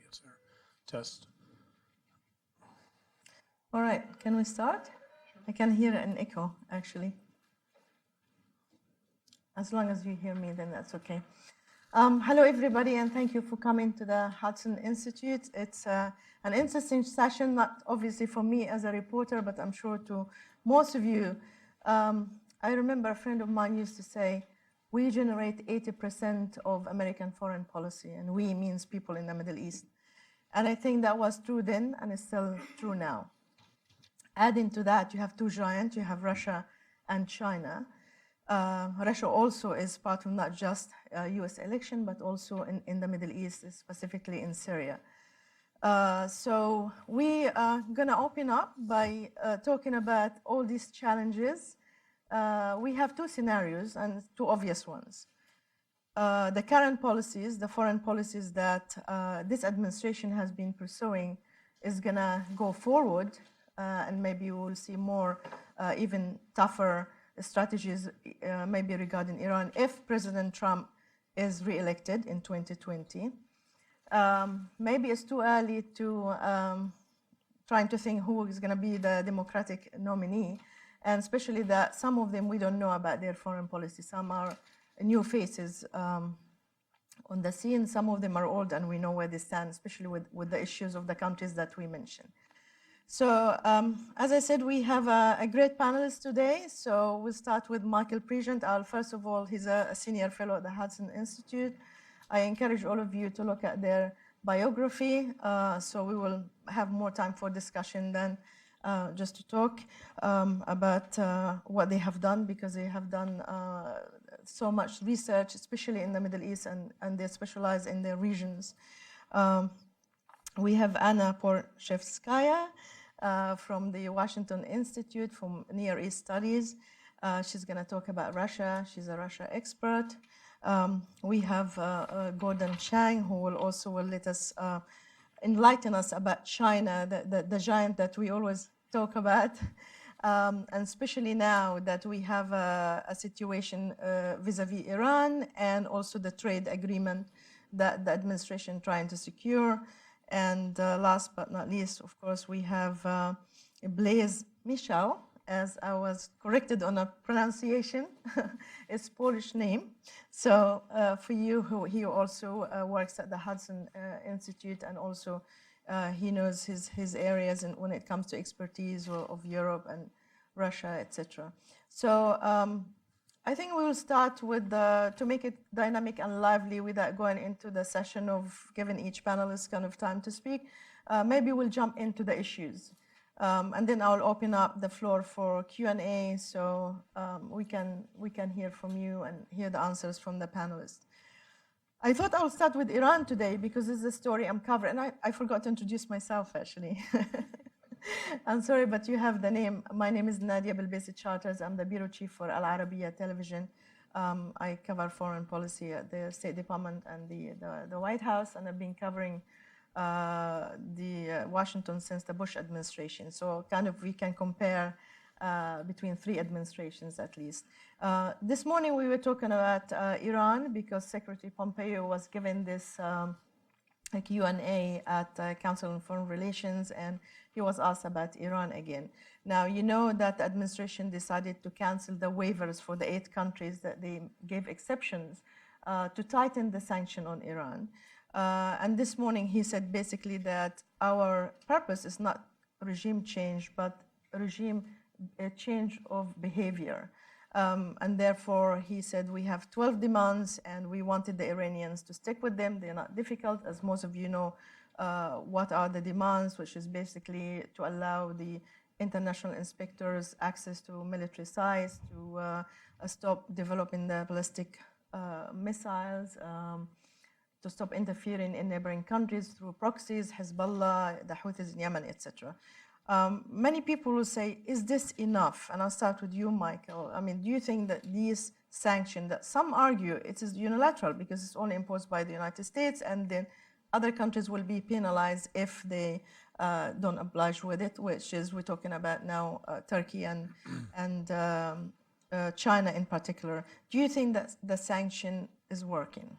gets there. Test. All right, can we start? I can hear an echo, actually. As long as you hear me, then that's okay. Hello, everybody, and thank you for coming to the Hudson Institute. It's an interesting session, not obviously for me as a reporter, but I'm sure to most of you. I remember a friend of mine used to say, we generate 80% of American foreign policy, and we means people in the Middle East. And I think that was true then, and it's still true now. Adding to that, you have two giants, you have Russia and China. Russia also is part of not just US election, but also in the Middle East, specifically in Syria. So we are gonna open up by talking about all these challenges. We have two scenarios and two obvious ones. The current policies, the foreign policies that this administration has been pursuing is gonna go forward, and maybe we will see more even tougher strategies maybe regarding Iran if President Trump is re-elected in 2020. Maybe it's too early to trying to think who is going to be the Democratic nominee, and especially that some of them we don't know about their foreign policy. Some are new faces on the scene, some of them are old and we know where they stand, especially with the issues of the countries that we mentioned. So, as I said, we have a great panelist today. So we'll start with Michael Pregent. First of all, he's a senior fellow at the Hudson Institute. I encourage all of you to look at their biography. So we will have more time for discussion than just to talk about what they have done, because they have done so much research, especially in the Middle East, and they specialize in their regions. We have Anna Borshchevskaya from the Washington Institute for Near East Studies. She's going to talk about Russia. She's a Russia expert. We have Gordon Chang, who will also let us enlighten us about China, the giant that we always talk about, and especially now that we have a situation vis-a-vis Iran, and also the trade agreement that the administration trying to secure. And last but not least, of course, we have Blaise Misztal, as I was corrected on a pronunciation. It's Polish name. So for you, he also works at the Hudson Institute, and also he knows his areas and when it comes to expertise of Europe and Russia, etc. So I think we will start with to make it dynamic and lively without going into the session of giving each panelist kind of time to speak. Maybe we'll jump into the issues. And then I'll open up the floor for Q&A, so we can hear from you and hear the answers from the panelists. I thought I'll start with Iran today because this is the story I'm covering. And I forgot to introduce myself, actually. I'm sorry, but you have the name. My name is Nadia Bilbassy-Charters. I'm the bureau chief for Arabiya television. I cover foreign policy at the State Department and the White House, and I've been covering the Washington since the Bush administration. So kind of we can compare between three administrations at least. This morning we were talking about Iran because Secretary Pompeo was given this Q&A at Council on Foreign Relations, and he was asked about Iran again. Now, you know that the administration decided to cancel the waivers for the 8 countries that they gave exceptions to tighten the sanction on Iran. And this morning he said basically that our purpose is not regime change, but regime change of behavior. And therefore, he said, we have 12 demands, and we wanted the Iranians to stick with them. They're not difficult, as most of you know what are the demands, which is basically to allow the international inspectors access to military sites, to stop developing the ballistic missiles, to stop interfering in neighboring countries through proxies, Hezbollah, the Houthis in Yemen, etc. Many people will say, is this enough? And I'll start with you, Michael. I mean, do you think that these sanctions, that some argue it is unilateral because it's only imposed by the United States, and then other countries will be penalized if they don't oblige with it, which is, we're talking about now Turkey and China in particular. Do you think that the sanction is working?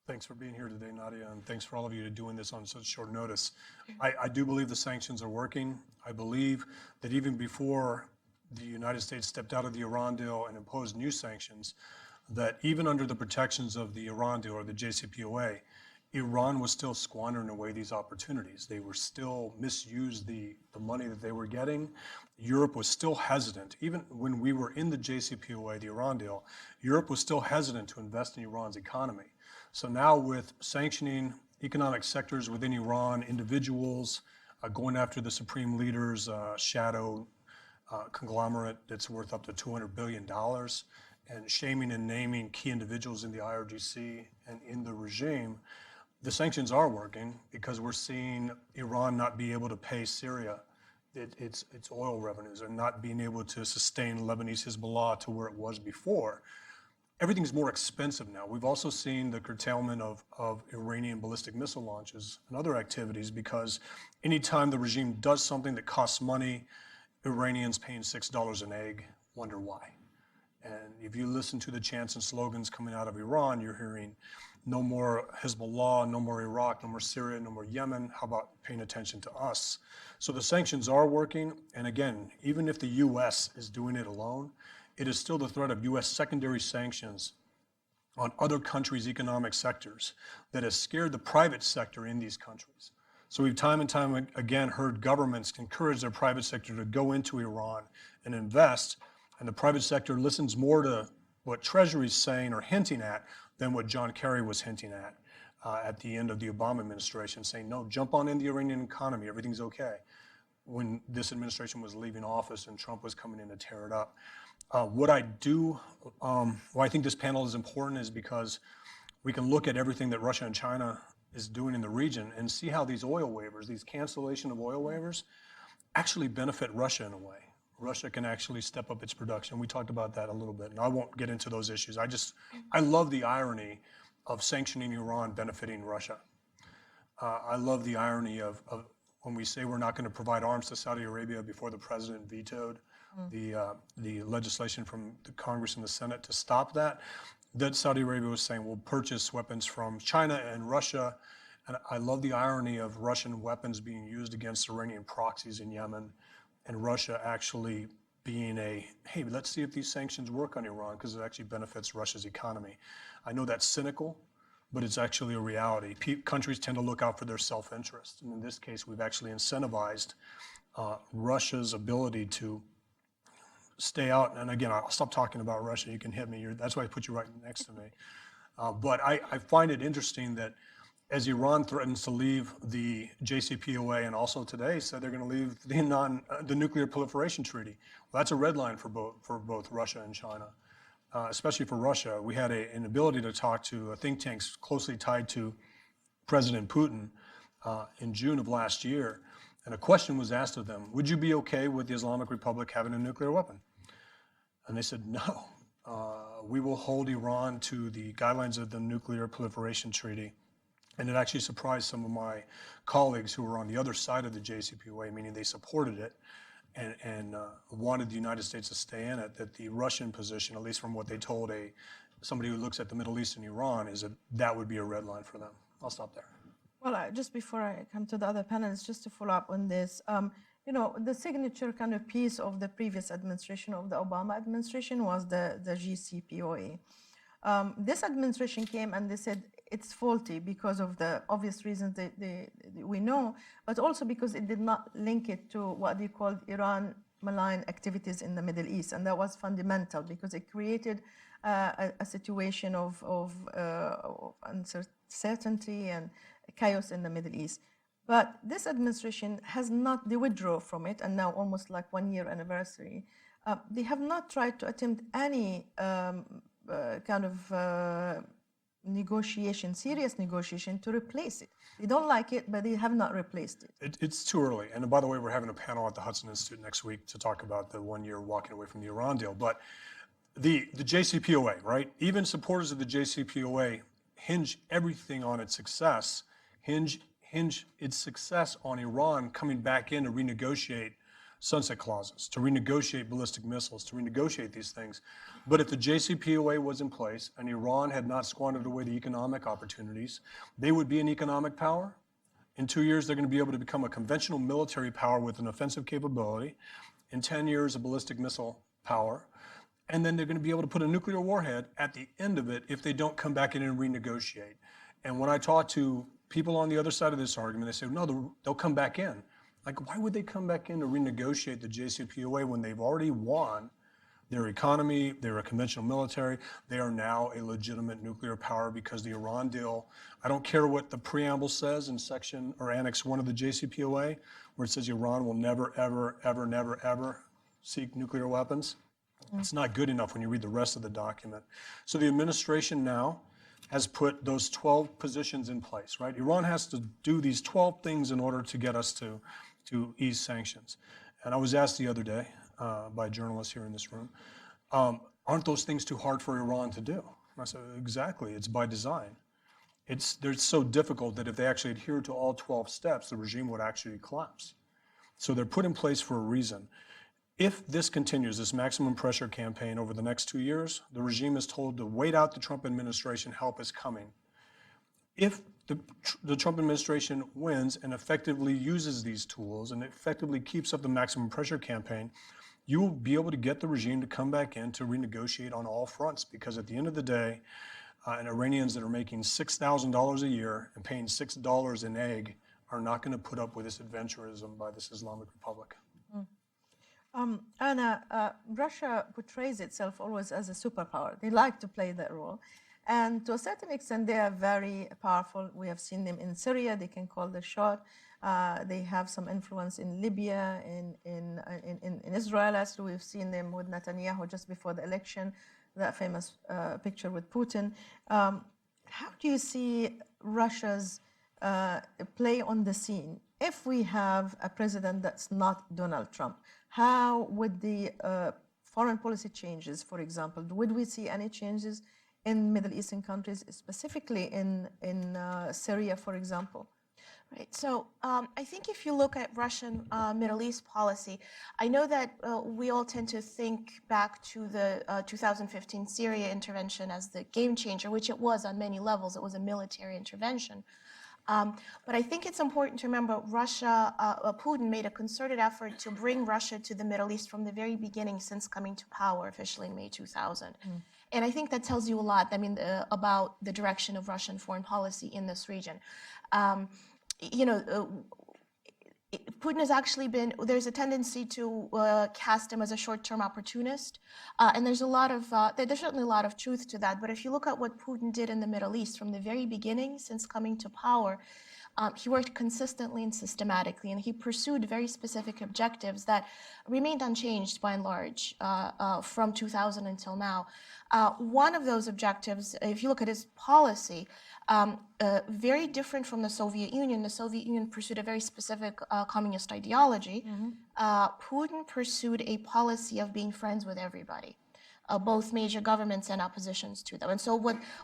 Thanks for being here today, Nadia, and thanks for all of you doing this on such short notice. I do believe the sanctions are working. I believe that even before the United States stepped out of the Iran deal and imposed new sanctions, that even under the protections of the Iran deal or the JCPOA, Iran was still squandering away these opportunities. They were still misused the money that they were getting. Europe was still hesitant. Even when we were in the JCPOA, the Iran deal, Europe was still hesitant to invest in Iran's economy. So now with sanctioning economic sectors within Iran, individuals, going after the supreme leader's shadow conglomerate that's worth up to $200 billion, and shaming and naming key individuals in the IRGC and in the regime, the sanctions are working because we're seeing Iran not be able to pay Syria its oil revenues and not being able to sustain Lebanese Hezbollah to where it was before. Everything's more expensive now. We've also seen the curtailment of Iranian ballistic missile launches and other activities because anytime the regime does something that costs money, Iranians paying $6 an egg wonder why. And if you listen to the chants and slogans coming out of Iran, you're hearing no more Hezbollah, no more Iraq, no more Syria, no more Yemen. How about paying attention to us? So the sanctions are working. And again, even if the US is doing it alone, it is still the threat of US secondary sanctions on other countries' economic sectors that has scared the private sector in these countries. So we've time and time again heard governments encourage their private sector to go into Iran and invest, and the private sector listens more to what Treasury's saying or hinting at than what John Kerry was hinting at the end of the Obama administration, saying, no, jump on in the Iranian economy, everything's okay, when this administration was leaving office and Trump was coming in to tear it up. What I do, why I think this panel is important is because we can look at everything that Russia and China is doing in the region and see how these oil waivers, these cancellation of oil waivers, actually benefit Russia in a way. Russia can actually step up its production. We talked about that a little bit, and I won't get into those issues. I love the irony of sanctioning Iran benefiting Russia. I love the irony of when we say we're not going to provide arms to Saudi Arabia before the president vetoed the legislation from the Congress and the Senate to stop that Saudi Arabia was saying we'll purchase weapons from China and Russia. And I love the irony of Russian weapons being used against Iranian proxies in Yemen, and Russia actually being hey, let's see if these sanctions work on Iran because it actually benefits Russia's economy. I know that's cynical, but it's actually a reality. Countries tend to look out for their self-interest. And in this case, we've actually incentivized Russia's ability to stay out. And again, I'll stop talking about Russia. You can hit me. That's why I put you right next to me. But I find it interesting that as Iran threatens to leave the JCPOA and also today said they're going to leave the nuclear proliferation treaty. Well, that's a red line for both Russia and China, especially for Russia. We had an ability to talk to think tanks closely tied to President Putin in June of last year. And a question was asked of them, would you be okay with the Islamic Republic having a nuclear weapon? And they said, no, we will hold Iran to the guidelines of the nuclear proliferation treaty. And it actually surprised some of my colleagues who were on the other side of the JCPOA, meaning they supported it and wanted the United States to stay in it, that the Russian position, at least from what they told somebody who looks at the Middle East and Iran, is that would be a red line for them. I'll stop there. Well, just before I come to the other panelists, just to follow up on this, the signature kind of piece of the previous administration, of the Obama administration, was the JCPOA. This administration came and they said it's faulty because of the obvious reasons that we know, but also because it did not link it to what they called Iran malign activities in the Middle East. And that was fundamental because it created a situation of uncertainty and chaos in the Middle East. But this administration has not, they withdrew from it, and now almost like 1 year anniversary, they have not tried to attempt any kind of negotiation, serious negotiation to replace it. They don't like it, but they have not replaced it. It's too early. And by the way, we're having a panel at the Hudson Institute next week to talk about the 1 year walking away from the Iran deal. But the JCPOA, right? Even supporters of the JCPOA hinge everything on its success, hinge its success on Iran coming back in to renegotiate sunset clauses, to renegotiate ballistic missiles, to renegotiate these things. But if the JCPOA was in place and Iran had not squandered away the economic opportunities, they would be an economic power. In 2 years, they're going to be able to become a conventional military power with an offensive capability. In 10 years, a ballistic missile power. And then they're going to be able to put a nuclear warhead at the end of it if they don't come back in and renegotiate. And when I talk to people on the other side of this argument, they say, no, they'll come back in. Like, why would they come back in to renegotiate the JCPOA when they've already won their economy, they're a conventional military, they are now a legitimate nuclear power because the Iran deal, I don't care what the preamble says in section or Annex 1 of the JCPOA, where it says Iran will never, ever, ever, never, ever seek nuclear weapons. It's not good enough when you read the rest of the document. So the administration now has put those 12 positions in place, right? Iran has to do these 12 things in order to get us to ease sanctions. And I was asked the other day by journalists here in this room, aren't those things too hard for Iran to do? And I said, exactly, it's by design. They're so difficult that if they actually adhere to all 12 steps, the regime would actually collapse. So they're put in place for a reason. If this continues, this maximum pressure campaign over the next 2 years, the regime is told to wait out the Trump administration, help is coming. If the Trump administration wins and effectively uses these tools and effectively keeps up the maximum pressure campaign, you will be able to get the regime to come back in to renegotiate on all fronts, because at the end of the day, and Iranians that are making $6,000 a year and paying $6 an egg are not going to put up with this adventurism by this Islamic Republic. Anna, Russia portrays itself always as a superpower. They like to play that role. And to a certain extent, they are very powerful. We have seen them in Syria. They can call the shot. They have some influence in Libya, in Israel. Actually, we've seen them with Netanyahu just before the election, that famous picture with Putin. How do you see Russia's play on the scene? If we have a president that's not Donald Trump, how would the foreign policy changes, for example, would we see any changes in Middle Eastern countries, specifically in Syria, for example? Right. So I think if you look at Russian Middle East policy, I know that we all tend to think back to the 2015 Syria intervention as the game changer, which it was on many levels. It was a military intervention. But I think it's important to remember Putin made a concerted effort to bring Russia to the Middle East from the very beginning since coming to power officially in May 2000. And I think that tells you a lot, about the direction of Russian foreign policy in this region. Putin has actually there's a tendency to cast him as a short-term opportunist. And there's certainly a lot of truth to that. But if you look at what Putin did in the Middle East from the very beginning, since coming to power, he worked consistently and systematically, and he pursued very specific objectives that remained unchanged by and large from 2000 until now. One of those objectives, if you look at his policy, very different from the Soviet Union. The Soviet Union pursued a very specific communist ideology. Putin pursued a policy of being friends with everybody, both major governments and oppositions to them. And so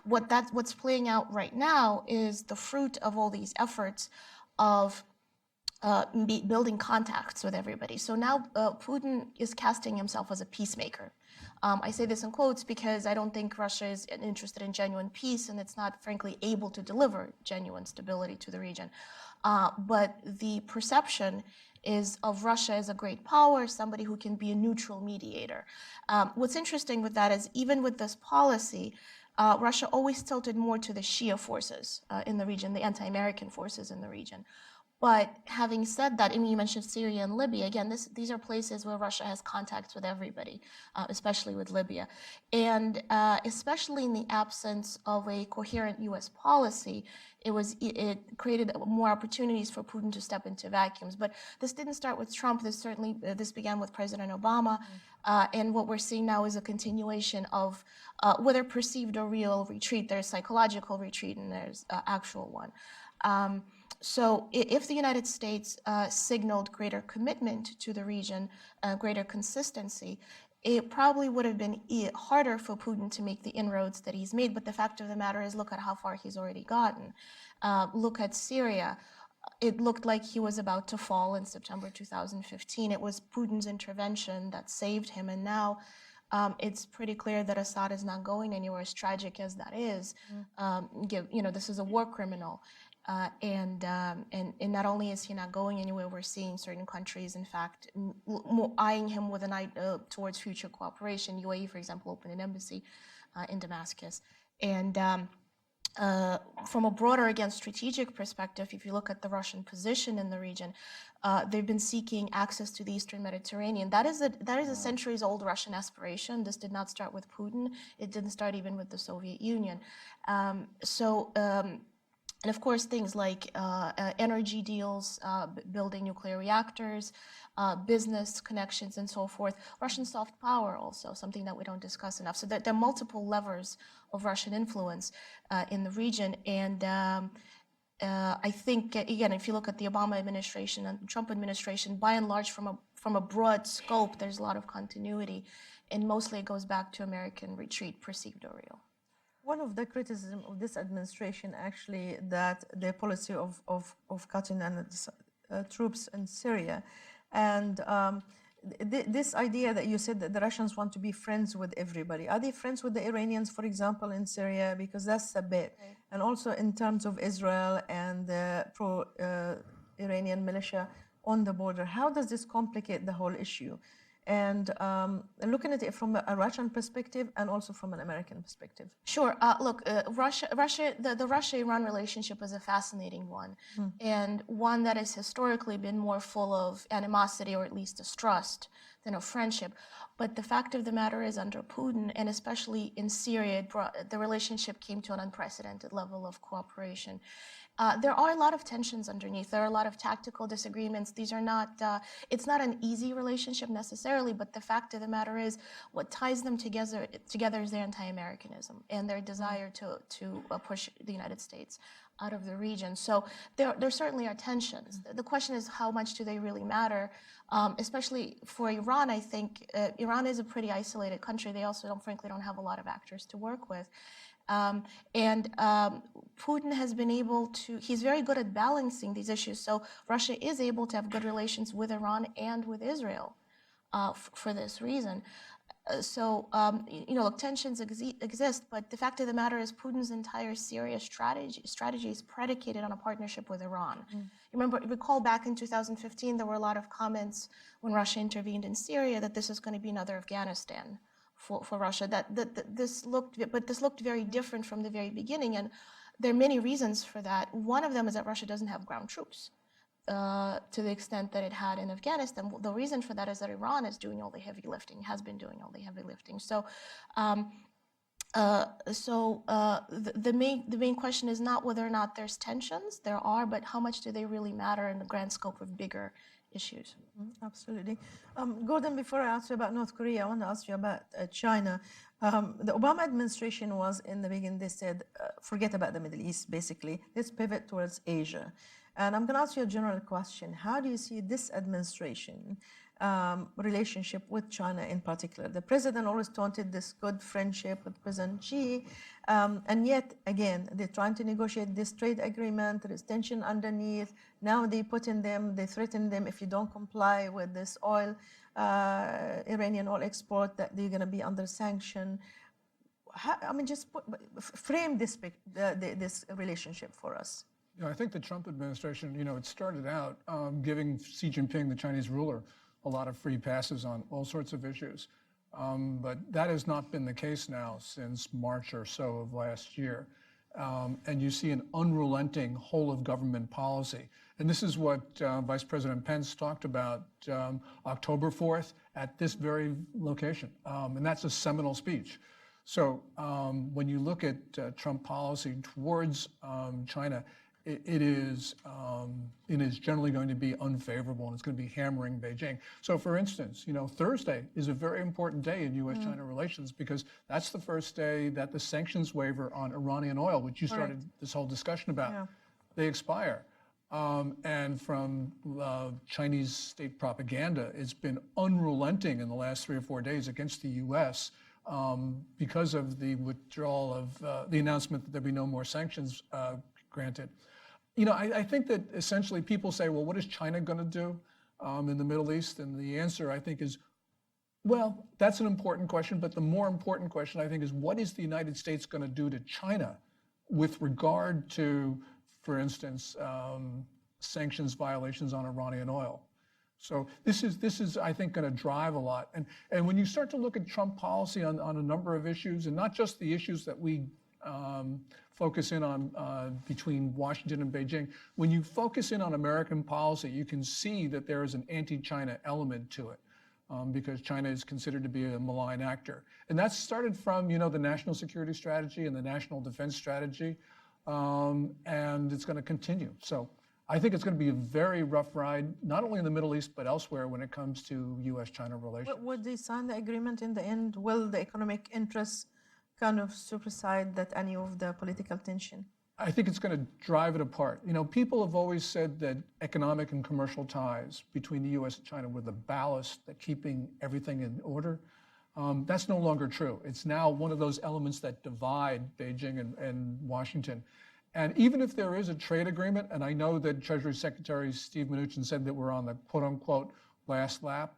what's playing out right now is the fruit of all these efforts of building contacts with everybody. So now Putin is casting himself as a peacemaker. I say this in quotes because I don't think Russia is interested in genuine peace, and it's not, frankly, able to deliver genuine stability to the region. But the perception is of Russia as a great power, somebody who can be a neutral mediator. What's interesting with that is even with this policy, Russia always tilted more to the Shia forces in the region, the anti-American forces in the region. But having said that, you mentioned Syria and Libya. Again, these are places where Russia has contacts with everybody, especially with Libya. And especially in the absence of a coherent U.S. policy, it created more opportunities for Putin to step into vacuums. But this didn't start with Trump. This began with President Obama. And what we're seeing now is a continuation of whether perceived or real retreat. There's psychological retreat and there's actual one. So if the United States signaled greater commitment to the region, greater consistency, it probably would have been harder for Putin to make the inroads that he's made. But the fact of the matter is, look at how far he's already gotten. Look at Syria. it looked like he was about to fall in September 2015. It was Putin's intervention that saved him, and now it's pretty clear that Assad is not going anywhere, as tragic as that is. This is a war criminal. And not only is he not going anywhere, we're seeing certain countries, in fact, eyeing him with an eye towards future cooperation. UAE, for example, opened an embassy in Damascus. And from a broader, again, strategic perspective, if you look at the Russian position in the region, they've been seeking access to the Eastern Mediterranean. That is a centuries-old Russian aspiration. This did not start with Putin. It didn't start even with the Soviet Union. And of course, things like energy deals, building nuclear reactors, business connections, and so forth. Russian soft power also, something that we don't discuss enough. So there are multiple levers of Russian influence in the region. And I think, again, if you look at the Obama administration and the Trump administration, by and large, from a broad scope, there's a lot of continuity. And mostly it goes back to American retreat, perceived or real. One of the criticism of this administration, actually, that their policy of cutting troops in Syria, and this idea that you said that the Russians want to be friends with everybody. Are they friends with the Iranians, for example, in Syria? Because that's a bit. Right. And also in terms of Israel and the pro-Iranian militia on the border. How does this complicate the whole issue? And looking at it from a Russian perspective and also from an American perspective. Sure. Look, the Russia-Iran relationship is a fascinating one, and one that has historically been more full of animosity or at least distrust than of friendship. But the fact of the matter is, under Putin, and especially in Syria, the relationship came to an unprecedented level of cooperation. There are a lot of tensions underneath. There are a lot of tactical disagreements. These are not, it's not an easy relationship necessarily, but the fact of the matter is what ties them together is their anti-Americanism and their desire to push the United States out of the region. So there certainly are tensions. The question is, how much do they really matter? Especially for Iran, I think Iran is a pretty isolated country. They also frankly don't have a lot of actors to work with. Putin has been able to, he's very good at balancing these issues. So Russia is able to have good relations with Iran and with Israel for this reason. Look, tensions exist, but the fact of the matter is Putin's entire Syria strategy is predicated on a partnership with Iran. Recall back in 2015, there were a lot of comments when Russia intervened in Syria that this is going to be another Afghanistan for Russia. This looked very different from the very beginning, and there are many reasons for that. One of them is that Russia doesn't have ground troops to the extent that it had in Afghanistan. The reason for that is that Iran is doing all the heavy lifting, has been doing all the heavy lifting. So, the main question is not whether or not there's tensions. There are, but how much do they really matter in the grand scope of bigger issues? Absolutely. Gordon, before I ask you about North Korea, I want to ask you about China. The Obama administration was, in the beginning, they said, forget about the Middle East, basically. Let's pivot towards Asia. And I'm going to ask you a general question. How do you see this administration relationship with China in particular? The president always taunted this good friendship with President Xi, and yet, again, they're trying to negotiate this trade agreement. There is tension underneath. Now they threaten them if you don't comply with this Iranian oil export, that they're going to be under sanction. Frame this relationship for us. I think the Trump administration, it started out giving Xi Jinping, the Chinese ruler, a lot of free passes on all sorts of issues. But that has not been the case now since March or so of last year. And you see an unrelenting whole of government policy. And this is what Vice President Pence talked about October 4th at this very location. And that's a seminal speech. So when you look at Trump policy towards China, it is generally going to be unfavorable, and it's going to be hammering Beijing. So, for instance, Thursday is a very important day in U.S.-China relations because that's the first day that the sanctions waiver on Iranian oil, which you started this whole discussion about, they expire. And from Chinese state propaganda, it's been unrelenting in the last 3 or 4 days against the U.S. Because of the withdrawal of the announcement that there'd be no more sanctions granted. I think that essentially people say, well, what is China going to do in the Middle East? And the answer, I think, is, well, that's an important question. But the more important question, I think, is what is the United States going to do to China with regard to, for instance, sanctions violations on Iranian oil? So this is I think, going to drive a lot. And when you start to look at Trump policy on a number of issues, and not just the issues that we focus in on between Washington and Beijing, when you focus in on American policy, you can see that there is an anti-China element to it, because China is considered to be a malign actor. And that started from, the national security strategy and the national defense strategy, and it's going to continue. So I think it's going to be a very rough ride, not only in the Middle East, but elsewhere when it comes to U.S.-China relations. Would they sign the agreement in the end? Will the economic interests kind of supersede that any of the political tension? I think it's going to drive it apart. People have always said that economic and commercial ties between the U.S. and China were the ballast that keeping everything in order. That's no longer true. It's now one of those elements that divide Beijing and Washington. And even if there is a trade agreement, and I know that Treasury Secretary Steve Mnuchin said that we're on the quote-unquote last lap,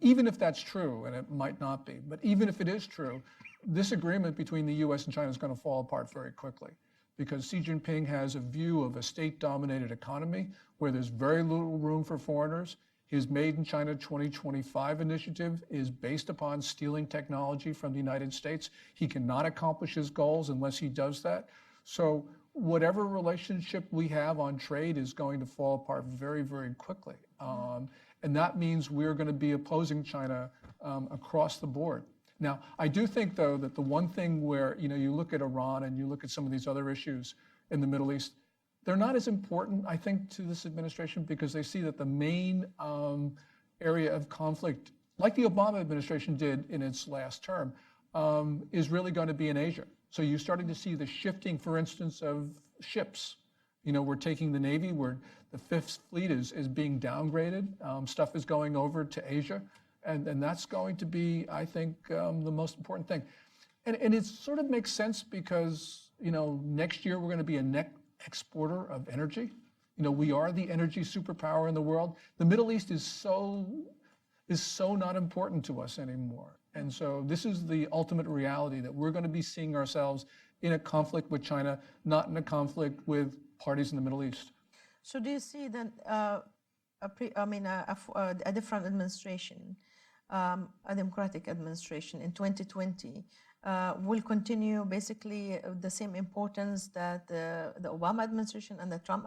even if that's true, and it might not be, but even if it is true, this agreement between the U.S. and China is going to fall apart very quickly, because Xi Jinping has a view of a state-dominated economy where there's very little room for foreigners. His Made in China 2025 initiative is based upon stealing technology from the United States. He cannot accomplish his goals unless he does that. So whatever relationship we have on trade is going to fall apart very, very quickly. And that means we're going to be opposing China across the board. Now, I do think, though, that the one thing where, you look at Iran and you look at some of these other issues in the Middle East, they're not as important, I think, to this administration, because they see that the main area of conflict, like the Obama administration did in its last term, is really going to be in Asia. So you're starting to see the shifting, for instance, of ships. We're taking the Navy, where the Fifth Fleet is being downgraded. Stuff is going over to Asia. And that's going to be, I think, the most important thing. And it sort of makes sense because, next year we're going to be a net exporter of energy. We are the energy superpower in the world. The Middle East is so not important to us anymore. And so this is the ultimate reality, that we're going to be seeing ourselves in a conflict with China, not in a conflict with parties in the Middle East. So do you see then a different administration, a Democratic administration in 2020 will continue basically the same importance that the Obama administration and the Trump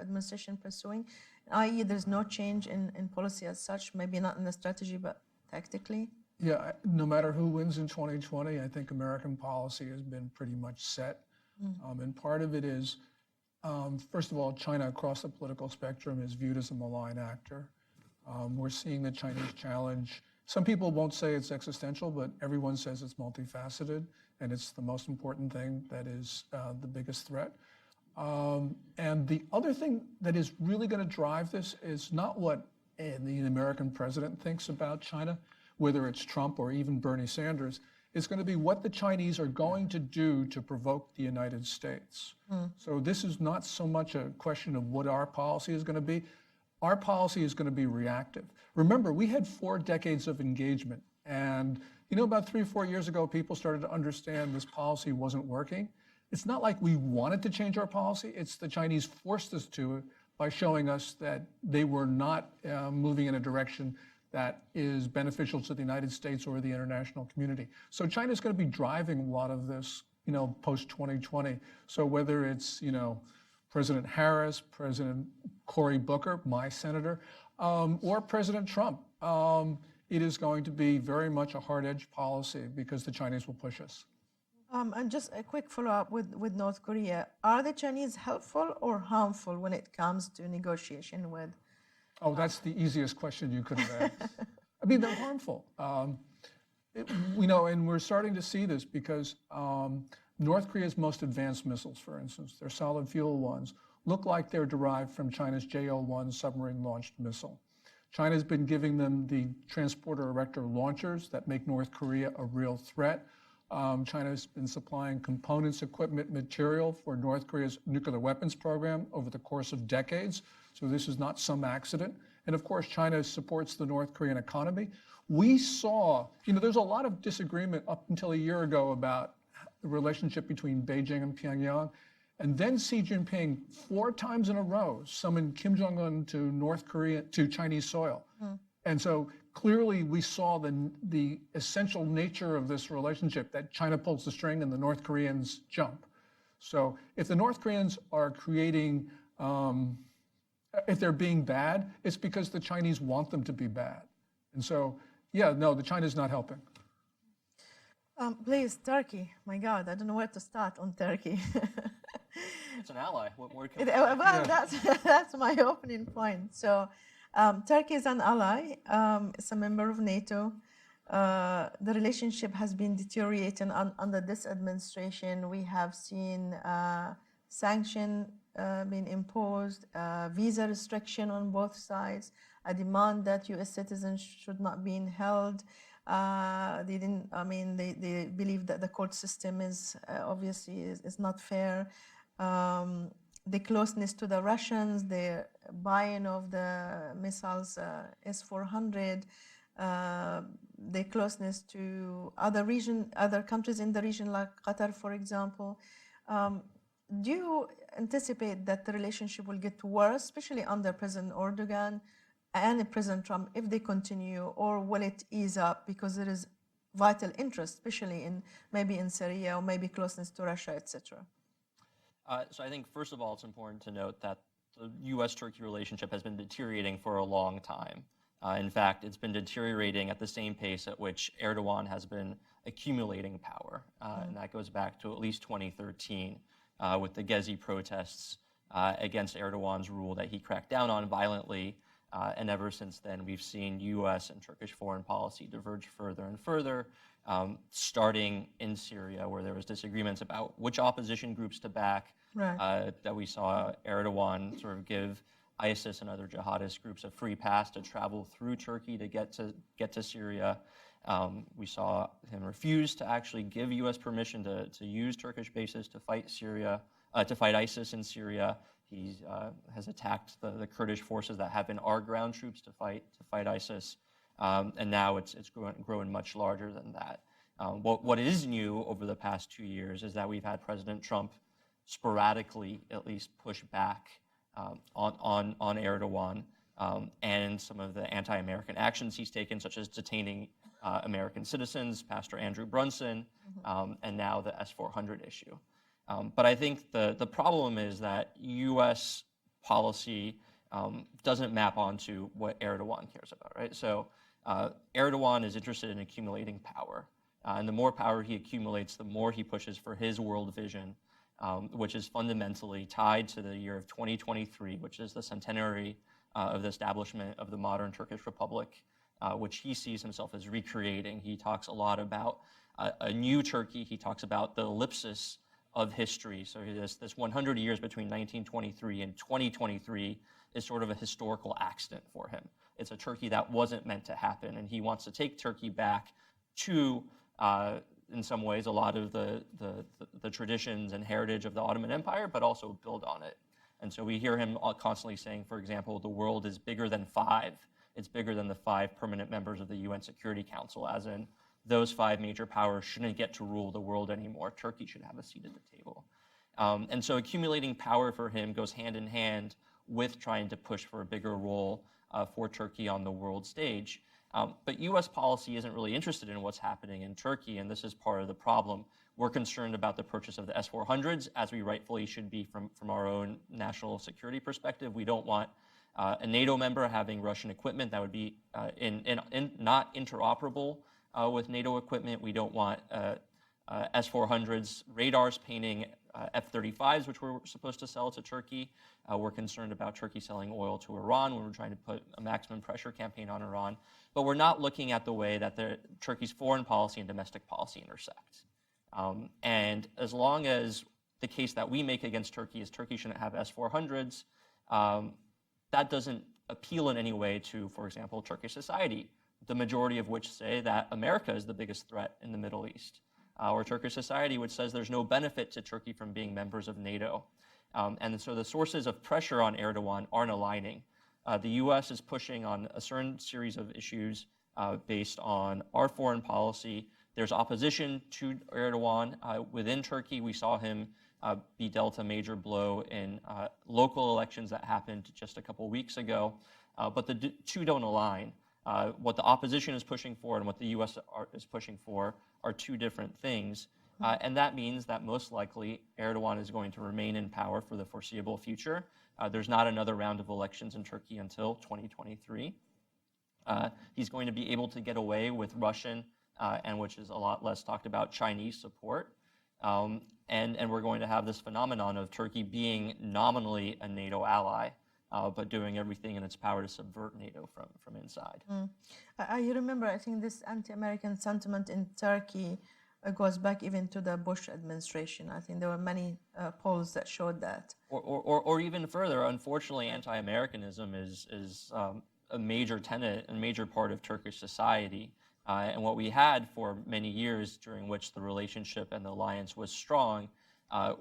administration pursuing, i.e. there's no change in policy as such, maybe not in the strategy, but tactically? Yeah, no matter who wins in 2020, I think American policy has been pretty much set. And part of it is, first of all, China across the political spectrum is viewed as a malign actor. We're seeing the Chinese challenge. Some people won't say it's existential, but everyone says it's multifaceted, and it's the most important thing that is the biggest threat. And the other thing that is really going to drive this is not what the American president thinks about China, whether it's Trump or even Bernie Sanders. It's going to be what the Chinese are going to do to provoke the United States. So this is not so much a question of what our policy is going to be. Our policy is going to be reactive. Remember, we had 4 decades of engagement. And, about 3 or 4 years ago, people started to understand this policy wasn't working. It's not like we wanted to change our policy. It's the Chinese forced us to it by showing us that they were not moving in a direction that is beneficial to the United States or the international community. So China's going to be driving a lot of this, post-2020. So whether it's, President Harris, President Cory Booker, my senator, or President Trump, it is going to be very much a hard-edged policy because the Chinese will push us. And just a quick follow-up with North Korea. Are the Chinese helpful or harmful when it comes to negotiation with? Oh, that's the easiest question you could have asked. I mean, they're harmful. And we're starting to see this because North Korea's most advanced missiles, for instance, their solid fuel ones, look like they're derived from China's JO-1 submarine-launched missile. China's been giving them the transporter erector launchers that make North Korea a real threat. China's been supplying components, equipment, material for North Korea's nuclear weapons program over the course of decades. So this is not some accident. And of course, China supports the North Korean economy. We saw, there's a lot of disagreement up until a year ago about the relationship between Beijing and Pyongyang. And then Xi Jinping, 4 times in a row, summoned Kim Jong-un to Chinese soil. And so clearly we saw the essential nature of this relationship, that China pulls the string and the North Koreans jump. So if the North Koreans are creating, if they're being bad, it's because the Chinese want them to be bad. And so, yeah, no, the China's not helping. Please, Turkey. My God, I don't know where to start on Turkey. It's an ally. What more can Well, that's my opening point. So, Turkey is an ally. It's a member of NATO. The relationship has been deteriorating under this administration. We have seen sanctions being imposed, visa restriction on both sides, a demand that U.S. citizens should not be held. They believe that the court system is obviously is not fair. The closeness to the Russians, the buying of the missiles S-400, the closeness to other countries in the region like Qatar, for example. Do you anticipate that the relationship will get worse, especially under President Erdogan and President Trump, if they continue, or will it ease up because there is vital interest, especially maybe in Syria or maybe closeness to Russia, etc.? So I think, first of all, it's important to note that the U.S.-Turkey relationship has been deteriorating for a long time. In fact, it's been deteriorating at the same pace at which Erdogan has been accumulating power. And that goes back to at least 2013 with the Gezi protests against Erdogan's rule that he cracked down on violently. And ever since then, we've seen U.S. and Turkish foreign policy diverge further and further, starting in Syria, where there was disagreements about which opposition groups to back, that we saw Erdogan sort of give ISIS and other jihadist groups a free pass to travel through Turkey to get to Syria. We saw him refuse to actually give U.S. permission to use Turkish bases to fight ISIS in Syria. He has attacked the Kurdish forces that have been our ground troops to fight ISIS, and now it's grown much larger than that. What is new over the past 2 years is that we've had President Trump sporadically, at least, push back on Erdogan and some of the anti-American actions he's taken, such as detaining American citizens, Pastor Andrew Brunson, and now the S-400 issue. But I think the problem is that U.S. policy doesn't map onto what Erdogan cares about, right? So Erdogan is interested in accumulating power. And the more power he accumulates, the more he pushes for his world vision, which is fundamentally tied to the year of 2023, which is the centenary of the establishment of the modern Turkish Republic, which he sees himself as recreating. He talks a lot about a new Turkey. He talks about the ellipsis of history. So this 100 years between 1923 and 2023 is sort of a historical accident for him. It's a Turkey that wasn't meant to happen, and he wants to take Turkey back to, in some ways, a lot of the traditions and heritage of the Ottoman Empire, but also build on it. And so we hear him constantly saying, for example, the world is bigger than 5. It's bigger than the 5 permanent members of the UN Security Council, as in those 5 major powers shouldn't get to rule the world anymore. Turkey should have a seat at the table. And so accumulating power for him goes hand in hand with trying to push for a bigger role for Turkey on the world stage. But U.S. policy isn't really interested in what's happening in Turkey, and this is part of the problem. We're concerned about the purchase of the S-400s, as we rightfully should be from our own national security perspective. We don't want a NATO member having Russian equipment that would be not interoperable with NATO equipment. We don't want S-400s radars painting F-35s, which we're supposed to sell to Turkey. We're concerned about Turkey selling oil to Iran when we're trying to put a maximum pressure campaign on Iran. But we're not looking at the way that Turkey's foreign policy and domestic policy intersect. And as long as the case that we make against Turkey is Turkey shouldn't have S-400s, that doesn't appeal in any way to, for example, Turkish society, the majority of which say that America is the biggest threat in the Middle East. or Turkish society, which says there's no benefit to Turkey from being members of NATO. And so the sources of pressure on Erdogan aren't aligning. The U.S. is pushing on a certain series of issues based on our foreign policy. There's opposition to Erdogan within Turkey. We saw him be dealt a major blow in local elections that happened just a couple weeks ago. But the two don't align. What the opposition is pushing for and what the U.S. is pushing for are two different things. And that means that most likely Erdogan is going to remain in power for the foreseeable future. There's not another round of elections in Turkey until 2023. He's going to be able to get away with Russian, and which is a lot less talked about, Chinese support. And we're going to have this phenomenon of Turkey being nominally a NATO ally, but doing everything in its power to subvert NATO from inside. I remember, I think this anti-American sentiment in Turkey goes back even to the Bush administration. I think there were many polls that showed that. Or even further, unfortunately, anti-Americanism is a major tenet, a major part of Turkish society. And what we had for many years, during which the relationship and the alliance was strong,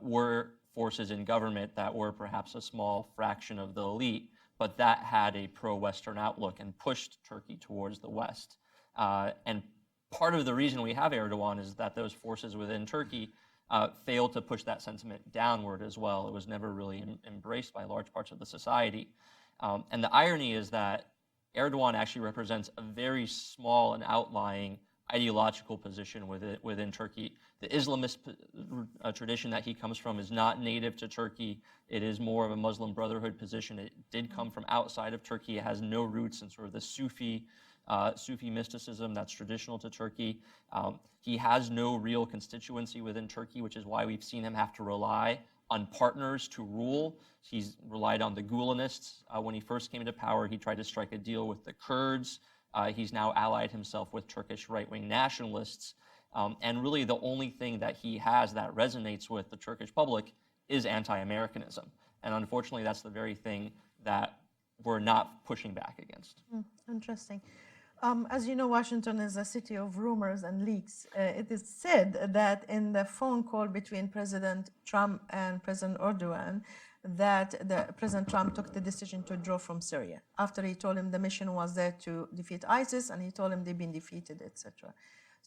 were forces in government that were perhaps a small fraction of the elite, but that had a pro-Western outlook and pushed Turkey towards the West. And part of the reason we have Erdogan is that those forces within Turkey failed to push that sentiment downward as well. It was never really embraced by large parts of the society. And the irony is that Erdogan actually represents a very small and outlying ideological position within Turkey. The Islamist tradition that he comes from is not native to Turkey. It is more of a Muslim Brotherhood position. It did come from outside of Turkey. It has no roots in sort of the Sufi mysticism that's traditional to Turkey. He has no real constituency within Turkey, which is why we've seen him have to rely on partners to rule. He's relied on the Gulenists. When he first came into power, he tried to strike a deal with the Kurds. He's now allied himself with Turkish right-wing nationalists. And really the only thing that he has that resonates with the Turkish public is anti-Americanism. And unfortunately, that's the very thing that we're not pushing back against. Interesting. As you know, Washington is a city of rumors and leaks. It is said that in the phone call between President Trump and President Erdogan, that President Trump took the decision to withdraw from Syria after he told him the mission was there to defeat ISIS, and he told him they've been defeated, etc.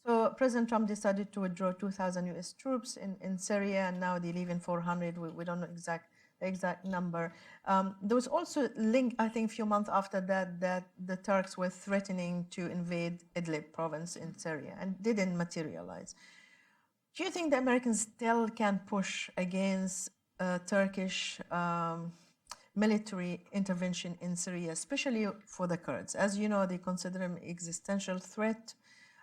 So President Trump decided to withdraw 2,000 U.S. troops in Syria, and now they're leaving 400. We don't know the exact number. There was also a link, I think, a few months after that, that the Turks were threatening to invade Idlib province in Syria, and didn't materialize. Do you think the Americans still can push against Turkish military intervention in Syria, especially for the Kurds? As you know, they consider them an existential threat.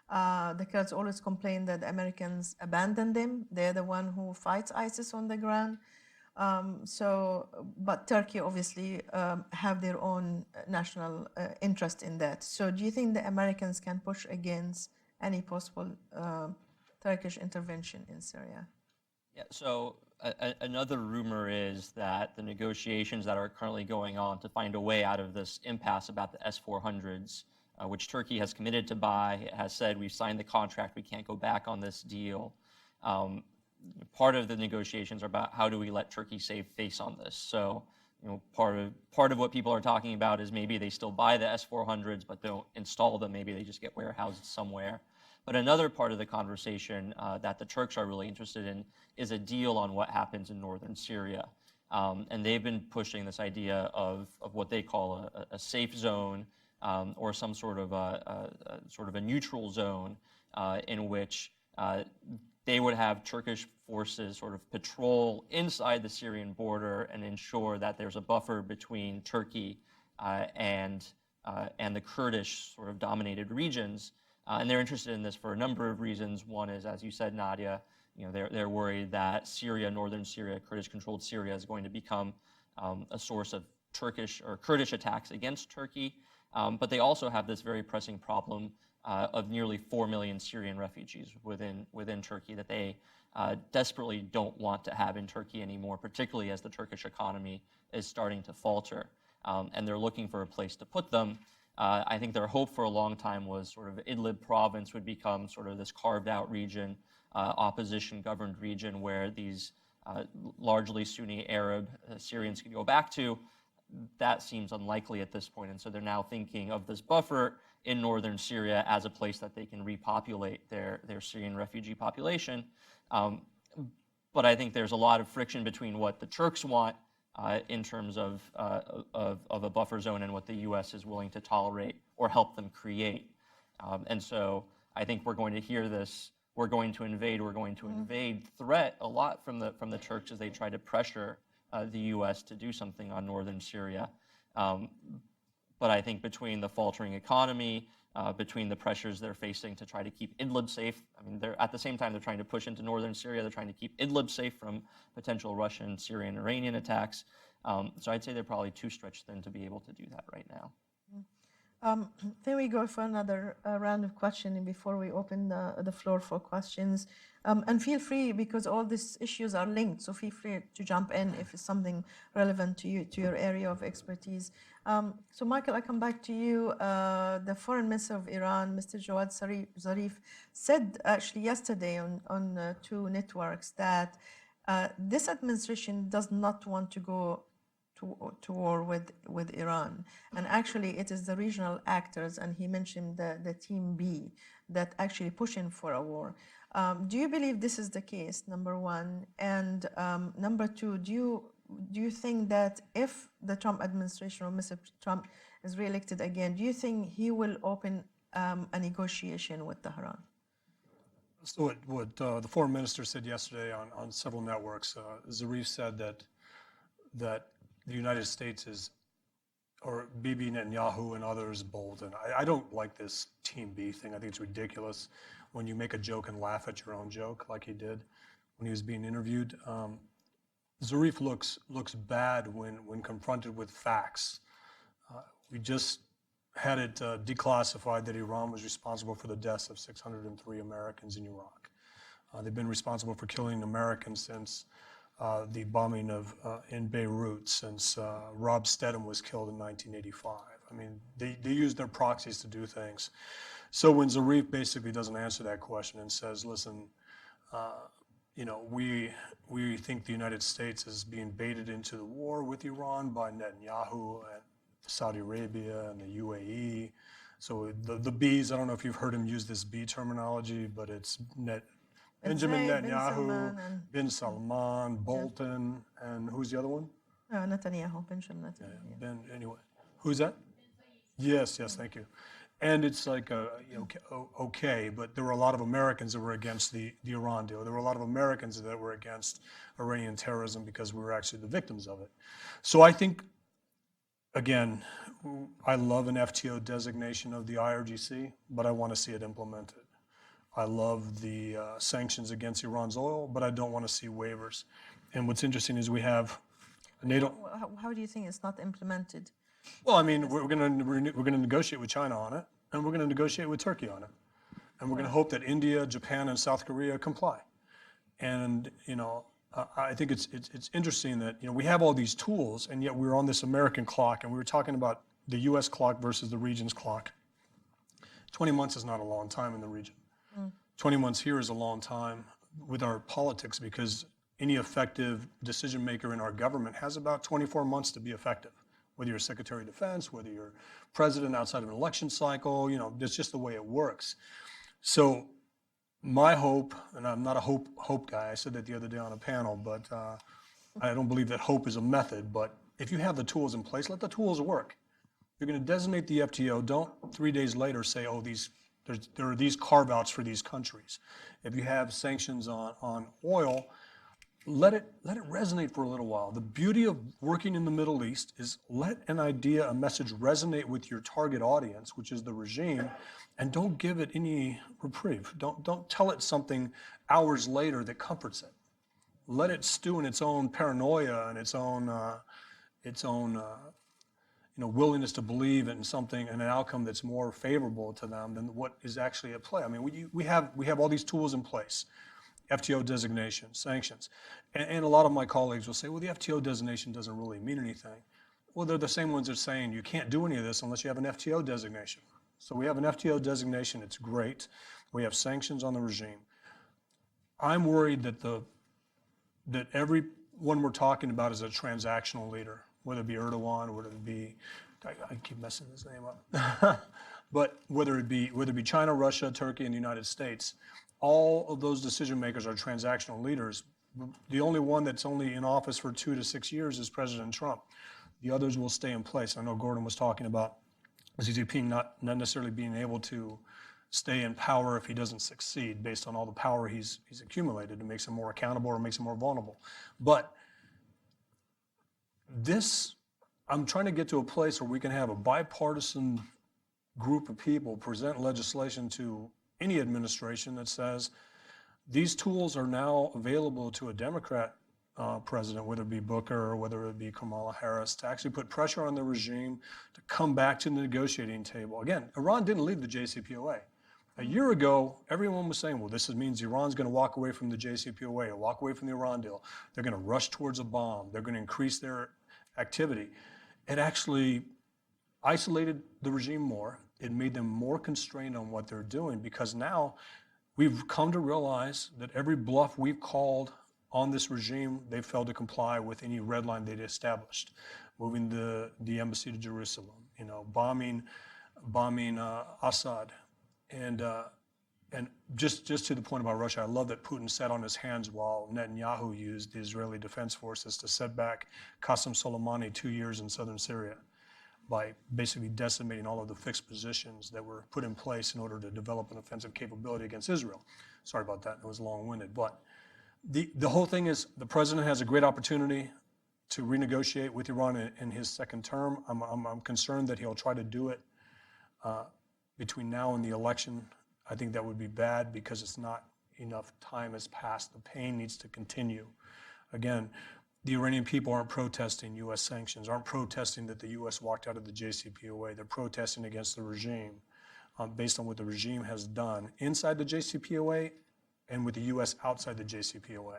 The Kurds always complain that the Americans abandon them. They're the one who fights ISIS on the ground. But Turkey obviously have their own national interest in that. So do you think the Americans can push against any possible Turkish intervention in Syria? Yeah, so another rumor is that the negotiations that are currently going on to find a way out of this impasse about the S-400s, which Turkey has committed to buy, has said we've signed the contract, we can't go back on this deal. Part of the negotiations are about how do we let Turkey save face on this. So, part of what people are talking about is maybe they still buy the S-400s, but don't install them. Maybe they just get warehoused somewhere. But another part of the conversation that the Turks are really interested in is a deal on what happens in northern Syria. And they've been pushing this idea of what they call a safe zone, or some sort of a neutral zone in which they would have Turkish forces sort of patrol inside the Syrian border and ensure that there's a buffer between Turkey and the Kurdish sort of dominated regions. And they're interested in this for a number of reasons. One is, as you said, Nadia, they're worried that Syria, northern Syria, Kurdish-controlled Syria, is going to become a source of Turkish or Kurdish attacks against Turkey. But they also have this very pressing problem of nearly 4 million Syrian refugees within Turkey that they desperately don't want to have in Turkey anymore, particularly as the Turkish economy is starting to falter. And they're looking for a place to put them. I think their hope for a long time was sort of Idlib province would become sort of this carved out region opposition-governed region where these largely Sunni Arab Syrians could go back to, that seems unlikely at this point. And so they're now thinking of this buffer in northern Syria as a place that they can repopulate their Syrian refugee population. But I think there's a lot of friction between what the Turks want in terms of a buffer zone and what the U.S. is willing to tolerate or help them create. And so I think we're going to hear this, we're going to invade threat a lot from the Turks as they try to pressure the U.S. to do something on northern Syria. But I think between the faltering economy, between the pressures they're facing to try to keep Idlib safe, I mean, at the same time they're trying to push into northern Syria, they're trying to keep Idlib safe from potential Russian, Syrian, Iranian attacks. So I'd say they're probably too stretched thin to be able to do that right now. Then we go for another round of questioning before we open the floor for questions. And feel free, because all these issues are linked, so feel free to jump in if it's something relevant to you, to your area of expertise. So Michael, I come back to you. The Foreign Minister of Iran, Mr. Jawad Zarif, said actually yesterday on two networks that this administration does not want to go to war with Iran. And actually it is the regional actors, and he mentioned the Team B, that actually pushing for a war. Do you believe this is the case, number one? And number two, do you think that if the Trump administration or Mr. Trump is reelected again, do you think he will open a negotiation with Tehran? So what the foreign minister said yesterday on several networks, Zarif said that the United States is, or Bibi Netanyahu and others, bold. And I don't like this Team B thing. I think it's ridiculous when you make a joke and laugh at your own joke, like he did when he was being interviewed. Zarif looks bad when confronted with facts. We just had it declassified that Iran was responsible for the deaths of 603 Americans in Iraq. They've been responsible for killing Americans since the bombing in Beirut, since Rob Stedham was killed in 1985. I mean, they use their proxies to do things. So when Zarif basically doesn't answer that question and says, listen, you know, we think the United States is being baited into the war with Iran by Netanyahu and Saudi Arabia and the UAE. So the Bs, I don't know if you've heard him use this B terminology, but it's Benjamin Netanyahu, bin Salman, Bolton, and who's the other one? Netanyahu, Benjamin Netanyahu. Anyway, who's that? Yes, thank you. And it's like, okay, but there were a lot of Americans that were against the Iran deal. There were a lot of Americans that were against Iranian terrorism because we were actually the victims of it. So I think, again, I love an FTO designation of the IRGC, but I want to see it implemented. I love the sanctions against Iran's oil, but I don't want to see waivers. And what's interesting is we have NATO. How do you think it's not implemented? Well, I mean, we're going to negotiate with China on it, and we're going to negotiate with Turkey on it, and we're going to hope that India, Japan, and South Korea comply. And you know, I think it's interesting that we have all these tools, and yet we're on this American clock, and we were talking about the U.S. clock versus the region's clock. 20 months is not a long time in the region. 20 months here is a long time with our politics, because any effective decision maker in our government has about 24 months to be effective. Whether you're Secretary of Defense, whether you're president outside of an election cycle, that's just the way it works. So my hope, and I'm not a hope guy, I said that the other day on a panel, but I don't believe that hope is a method, but if you have the tools in place, let the tools work. You're going to designate the FTO, don't 3 days later say, oh, there are these carve-outs for these countries. If you have sanctions on oil, let it resonate for a little while. The beauty of working in the Middle East is let an idea, a message resonate with your target audience, which is the regime, and don't give it any reprieve. Don't tell it something hours later that comforts it. Let it stew in its own paranoia and its own willingness to believe in something, an outcome that's more favorable to them than what is actually at play. I mean, we have all these tools in place. FTO designation, sanctions. And a lot of my colleagues will say, well, the FTO designation doesn't really mean anything. Well, they're the same ones that are saying you can't do any of this unless you have an FTO designation. So we have an FTO designation, it's great. We have sanctions on the regime. I'm worried that that everyone we're talking about is a transactional leader, whether it be Erdogan, whether it be, I keep messing his name up, but whether it be China, Russia, Turkey, and the United States, all of those decision makers are transactional leaders. The only one that's only in office for 2 to 6 years is President Trump. The others will stay in place. I know Gordon was talking about Xi Jinping not necessarily being able to stay in power if he doesn't succeed based on all the power he's accumulated. It makes him more accountable or makes him more vulnerable. But I'm trying to get to a place where we can have a bipartisan group of people present legislation to any administration that says these tools are now available to a Democrat president, whether it be Booker or whether it be Kamala Harris, to actually put pressure on the regime to come back to the negotiating table. Again, Iran didn't leave the JCPOA. A year ago, everyone was saying, well, this means Iran's going to walk away from the JCPOA or walk away from the Iran deal. They're going to rush towards a bomb. They're going to increase their activity. It actually isolated the regime more. It made them more constrained on what they're doing, because now we've come to realize that every bluff we've called on this regime, they failed to comply with any red line they'd established. Moving the embassy to Jerusalem, bombing Assad. And just to the point about Russia, I love that Putin sat on his hands while Netanyahu used the Israeli Defense Forces to set back Qasem Soleimani 2 years in southern Syria by basically decimating all of the fixed positions that were put in place in order to develop an offensive capability against Israel. Sorry about that, it was long-winded. But the whole thing is, the president has a great opportunity to renegotiate with Iran in his second term. I'm concerned that he'll try to do it between now and the election. I think that would be bad because it's not enough time has passed. The pain needs to continue. Again, the Iranian people aren't protesting U.S. sanctions, aren't protesting that the U.S. walked out of the JCPOA. They're protesting against the regime based on what the regime has done inside the JCPOA and with the U.S. outside the JCPOA.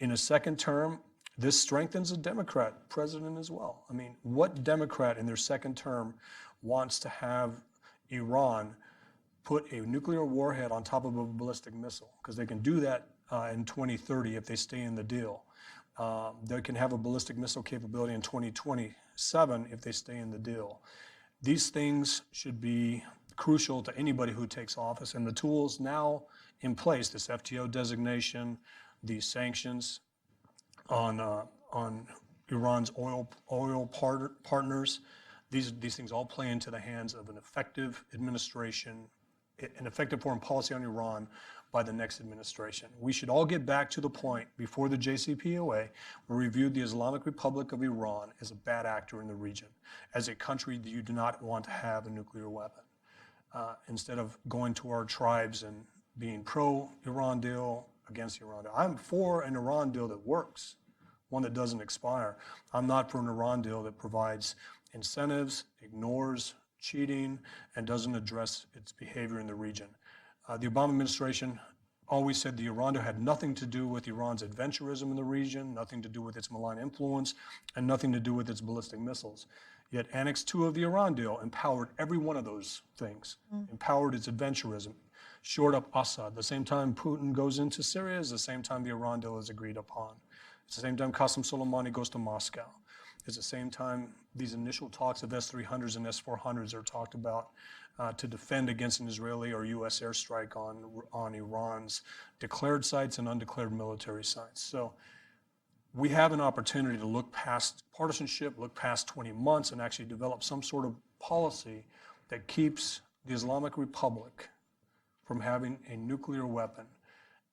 In a second term, this strengthens a Democrat president as well. I mean, what Democrat in their second term wants to have Iran put a nuclear warhead on top of a ballistic missile? Because they can do that in 2030 if they stay in the deal. They can have a ballistic missile capability in 2027 if they stay in the deal. These things should be crucial to anybody who takes office, and the tools now in place, this FTO designation, these sanctions on Iran's oil partners, these things all play into the hands of an effective administration, an effective foreign policy on Iran by the next administration. We should all get back to the point before the JCPOA where we viewed the Islamic Republic of Iran as a bad actor in the region, as a country that you do not want to have a nuclear weapon. Instead of going to our tribes and being pro-Iran deal, against the Iran deal. I'm for an Iran deal that works, one that doesn't expire. I'm not for an Iran deal that provides incentives, ignores cheating, and doesn't address its behavior in the region. The Obama administration always said the Iran deal had nothing to do with Iran's adventurism in the region, nothing to do with its malign influence, and nothing to do with its ballistic missiles. Yet Annex 2 of the Iran deal empowered every one of those things, empowered its adventurism, shored up Assad. The same time Putin goes into Syria is the same time the Iran deal is agreed upon. It's the same time Qasem Soleimani goes to Moscow. It's the same time these initial talks of S-300s and S-400s are talked about to defend against an Israeli or U.S. airstrike on Iran's declared sites and undeclared military sites. So we have an opportunity to look past partisanship, look past 20 months, and actually develop some sort of policy that keeps the Islamic Republic from having a nuclear weapon.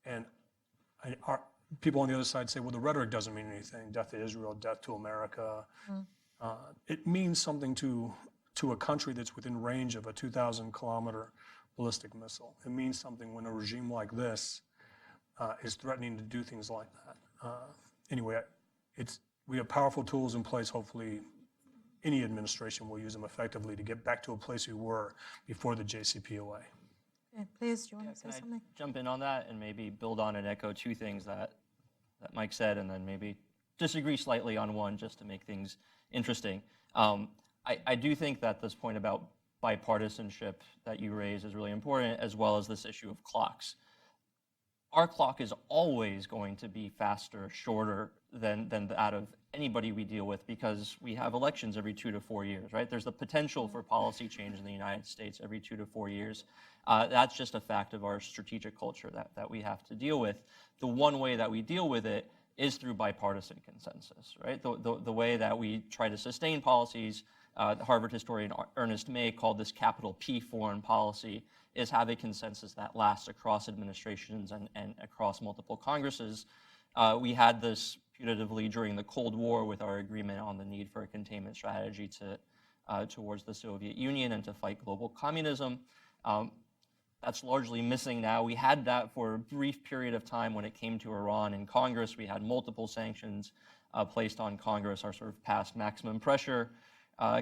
And people on the other side say, well, the rhetoric doesn't mean anything. Death to Israel, death to America. It means something to a country that's within range of a 2,000-kilometer ballistic missile. It means something when a regime like this is threatening to do things like that. Anyway, we have powerful tools in place. Hopefully, any administration will use them effectively to get back to a place we were before the JCPOA. Okay, please, do you want to say something? Jump in on that and maybe build on and echo two things that Mike said, and then maybe disagree slightly on one just to make things interesting. I do think that this point about bipartisanship that you raise is really important, as well as this issue of clocks. our clock is always going to be faster, shorter than that of anybody we deal with, because we have elections every 2 to 4 years, right? There's the potential for policy change in the United States every 2 to 4 years. That's just a fact of our strategic culture that we have to deal with. The one way that we deal with it is through bipartisan consensus, right? The way that we try to sustain policies, the Harvard historian Ernest May called this capital P foreign policy, is have a consensus that lasts across administrations and across multiple Congresses. We had this putatively during the Cold War with our agreement on the need for a containment strategy towards the Soviet Union and to fight global communism. That's largely missing now. We had that for a brief period of time when it came to Iran in Congress. We had multiple sanctions placed on Congress. Our sort of past maximum pressure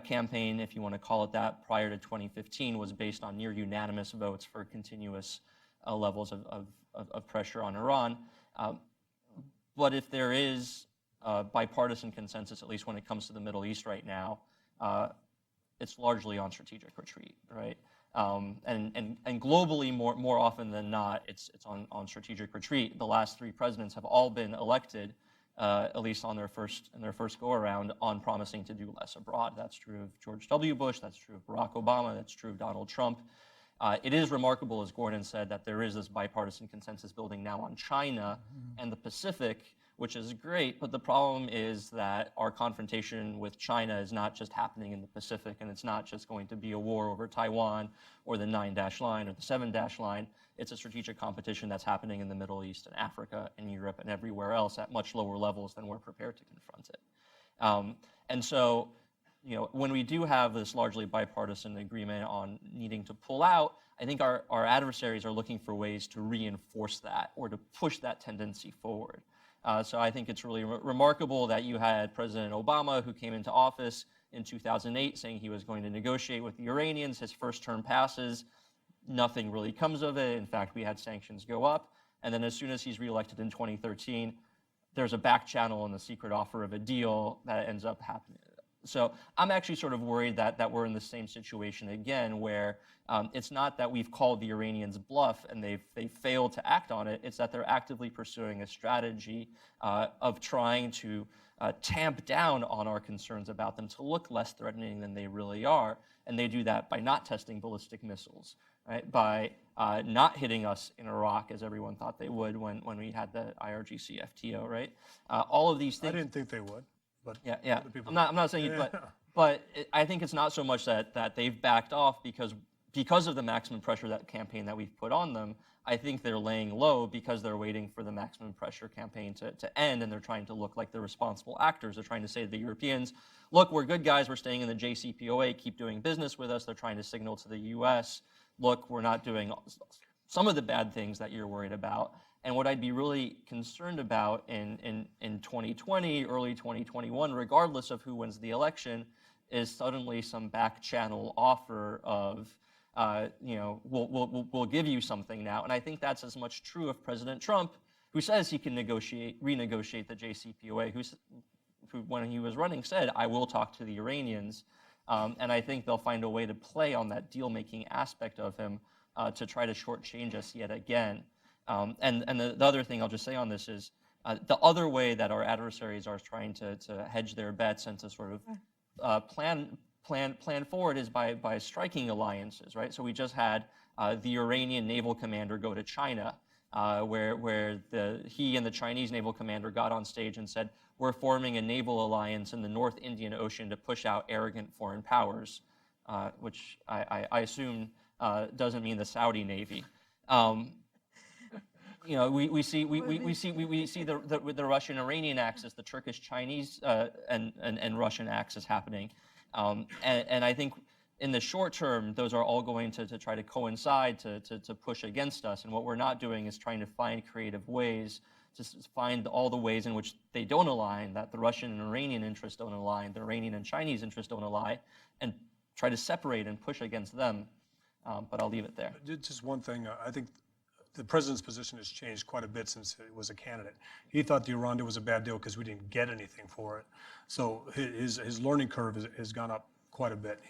campaign, if you want to call it that, prior to 2015 was based on near unanimous votes for continuous levels of pressure on Iran. But if there is bipartisan consensus, at least when it comes to the Middle East right now, it's largely on strategic retreat, right? And globally, more often than not, it's on strategic retreat. The last 3 presidents have all been elected, at least on their first go-around, on promising to do less abroad. That's true of George W. Bush. That's true of Barack Obama. That's true of Donald Trump. It is remarkable, as Gordon said, that there is this bipartisan consensus building now on China and the Pacific, which is great, but the problem is that our confrontation with China is not just happening in the Pacific, and it's not just going to be a war over Taiwan or the 9-dash line or the 7-dash line. It's a strategic competition that's happening in the Middle East and Africa and Europe and everywhere else at much lower levels than we're prepared to confront it. And so, you know, when we do have this largely bipartisan agreement on needing to pull out, I think our adversaries are looking for ways to reinforce that or to push that tendency forward. So I think it's really remarkable that you had President Obama, who came into office in 2008 saying he was going to negotiate with the Iranians. His first term passes, nothing really comes of it. In fact, we had sanctions go up. And then as soon as he's reelected in 2013, there's a back channel and the secret offer of a deal that ends up happening. So I'm actually sort of worried that we're in the same situation again, where it's not that we've called the Iranians bluff and they've failed to act on it. It's that they're actively pursuing a strategy of trying to tamp down on our concerns about them to look less threatening than they really are. And they do that by not testing ballistic missiles, right? By not hitting us in Iraq, as everyone thought they would when we had the IRGC FTO, right? All of these things. I didn't think they would. But yeah. I'm not saying you, but I think it's not so much that they've backed off because of the maximum pressure that campaign that we've put on them. I think they're laying low because they're waiting for the maximum pressure campaign to end, and they're trying to look like they're responsible actors. They're trying to say to the Europeans, look, we're good guys, we're staying in the JCPOA, keep doing business with us. They're trying to signal to the US, look, we're not doing some of the bad things that you're worried about. And what I'd be really concerned about in 2020, early 2021, regardless of who wins the election, is suddenly some back channel offer of, you know, we'll give you something now. And I think that's as much true of President Trump, who says he can renegotiate the JCPOA, who when he was running said, I will talk to the Iranians. And I think they'll find a way to play on that deal-making aspect of him to try to shortchange us yet again. And the other thing I'll just say on this is the other way that our adversaries are trying to hedge their bets and to sort of plan forward is by striking alliances, right? So we just had the Iranian naval commander go to China, where he and the Chinese naval commander got on stage and said, we're forming a naval alliance in the North Indian Ocean to push out arrogant foreign powers, which I assume doesn't mean the Saudi Navy. You know, we see the Russian-Iranian axis, the Turkish-Chinese and Russian axis happening, and I think in the short term those are all going to try to coincide to push against us. And what we're not doing is trying to find creative ways to find all the ways in which they don't align, that the Russian and Iranian interests don't align, the Iranian and Chinese interests don't align, and try to separate and push against them. But I'll leave it there. Just one thing, I think the president's position has changed quite a bit since he was a candidate. He thought the Iran deal was a bad deal because we didn't get anything for it. So his learning curve has gone up quite a bit.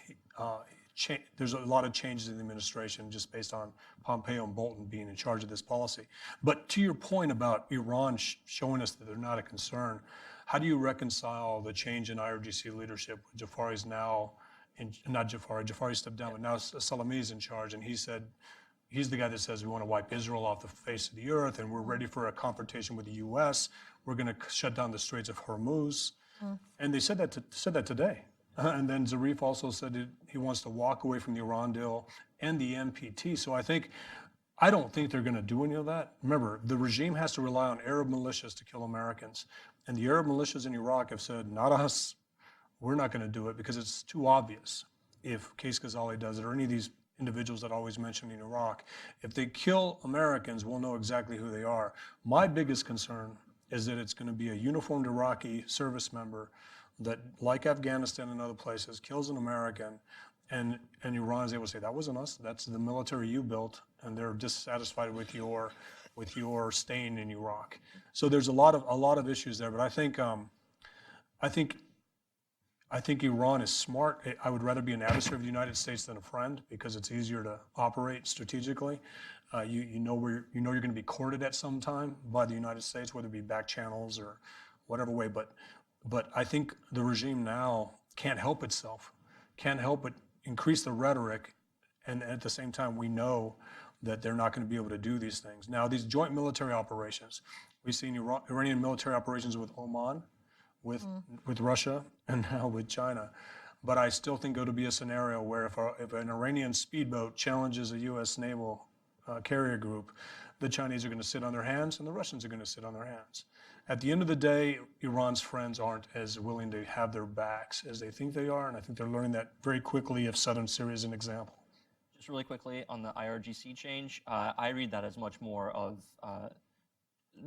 there's a lot of changes in the administration just based on Pompeo and Bolton being in charge of this policy. But to your point about Iran showing us that they're not a concern, how do you reconcile the change in IRGC leadership? Jafari's now, not Jafari, Jafari stepped down, but now Salami is in charge, and he said, he's the guy that says we want to wipe Israel off the face of the earth, and we're ready for a confrontation with the U.S. We're going to shut down the Straits of Hormuz. And they said that today. And then Zarif also said that he wants to walk away from the Iran deal and the NPT. So I don't think they're going to do any of that. Remember, the regime has to rely on Arab militias to kill Americans. And the Arab militias in Iraq have said, not us, we're not going to do it because it's too obvious if Qais Ghazali does it or any of these individuals that always mentioned in Iraq. If they kill Americans, we'll know exactly who they are. My biggest concern is that it's going to be a uniformed Iraqi service member that, like Afghanistan and other places, kills an American, and Iran is able to say, that wasn't us, that's the military you built, and they're dissatisfied with your staying in Iraq. So there's a lot of issues there, but I think Iran is smart. I would rather be an adversary of the United States than a friend because it's easier to operate strategically. You know you're going to be courted at some time by the United States, whether it be back channels or whatever way. But I think the regime now can't help itself, can't help but increase the rhetoric, and at the same time we know that they're not going to be able to do these things. Now these joint military operations, we've seen Iranian military operations with Oman, with Russia, and now with China. But I still think it'll be a scenario where if an Iranian speedboat challenges a U.S. naval carrier group, the Chinese are going to sit on their hands and the Russians are going to sit on their hands. At the end of the day, Iran's friends aren't as willing to have their backs as they think they are, and I think they're learning that very quickly if southern Syria is an example. Just really quickly on the IRGC change, I read that as much more of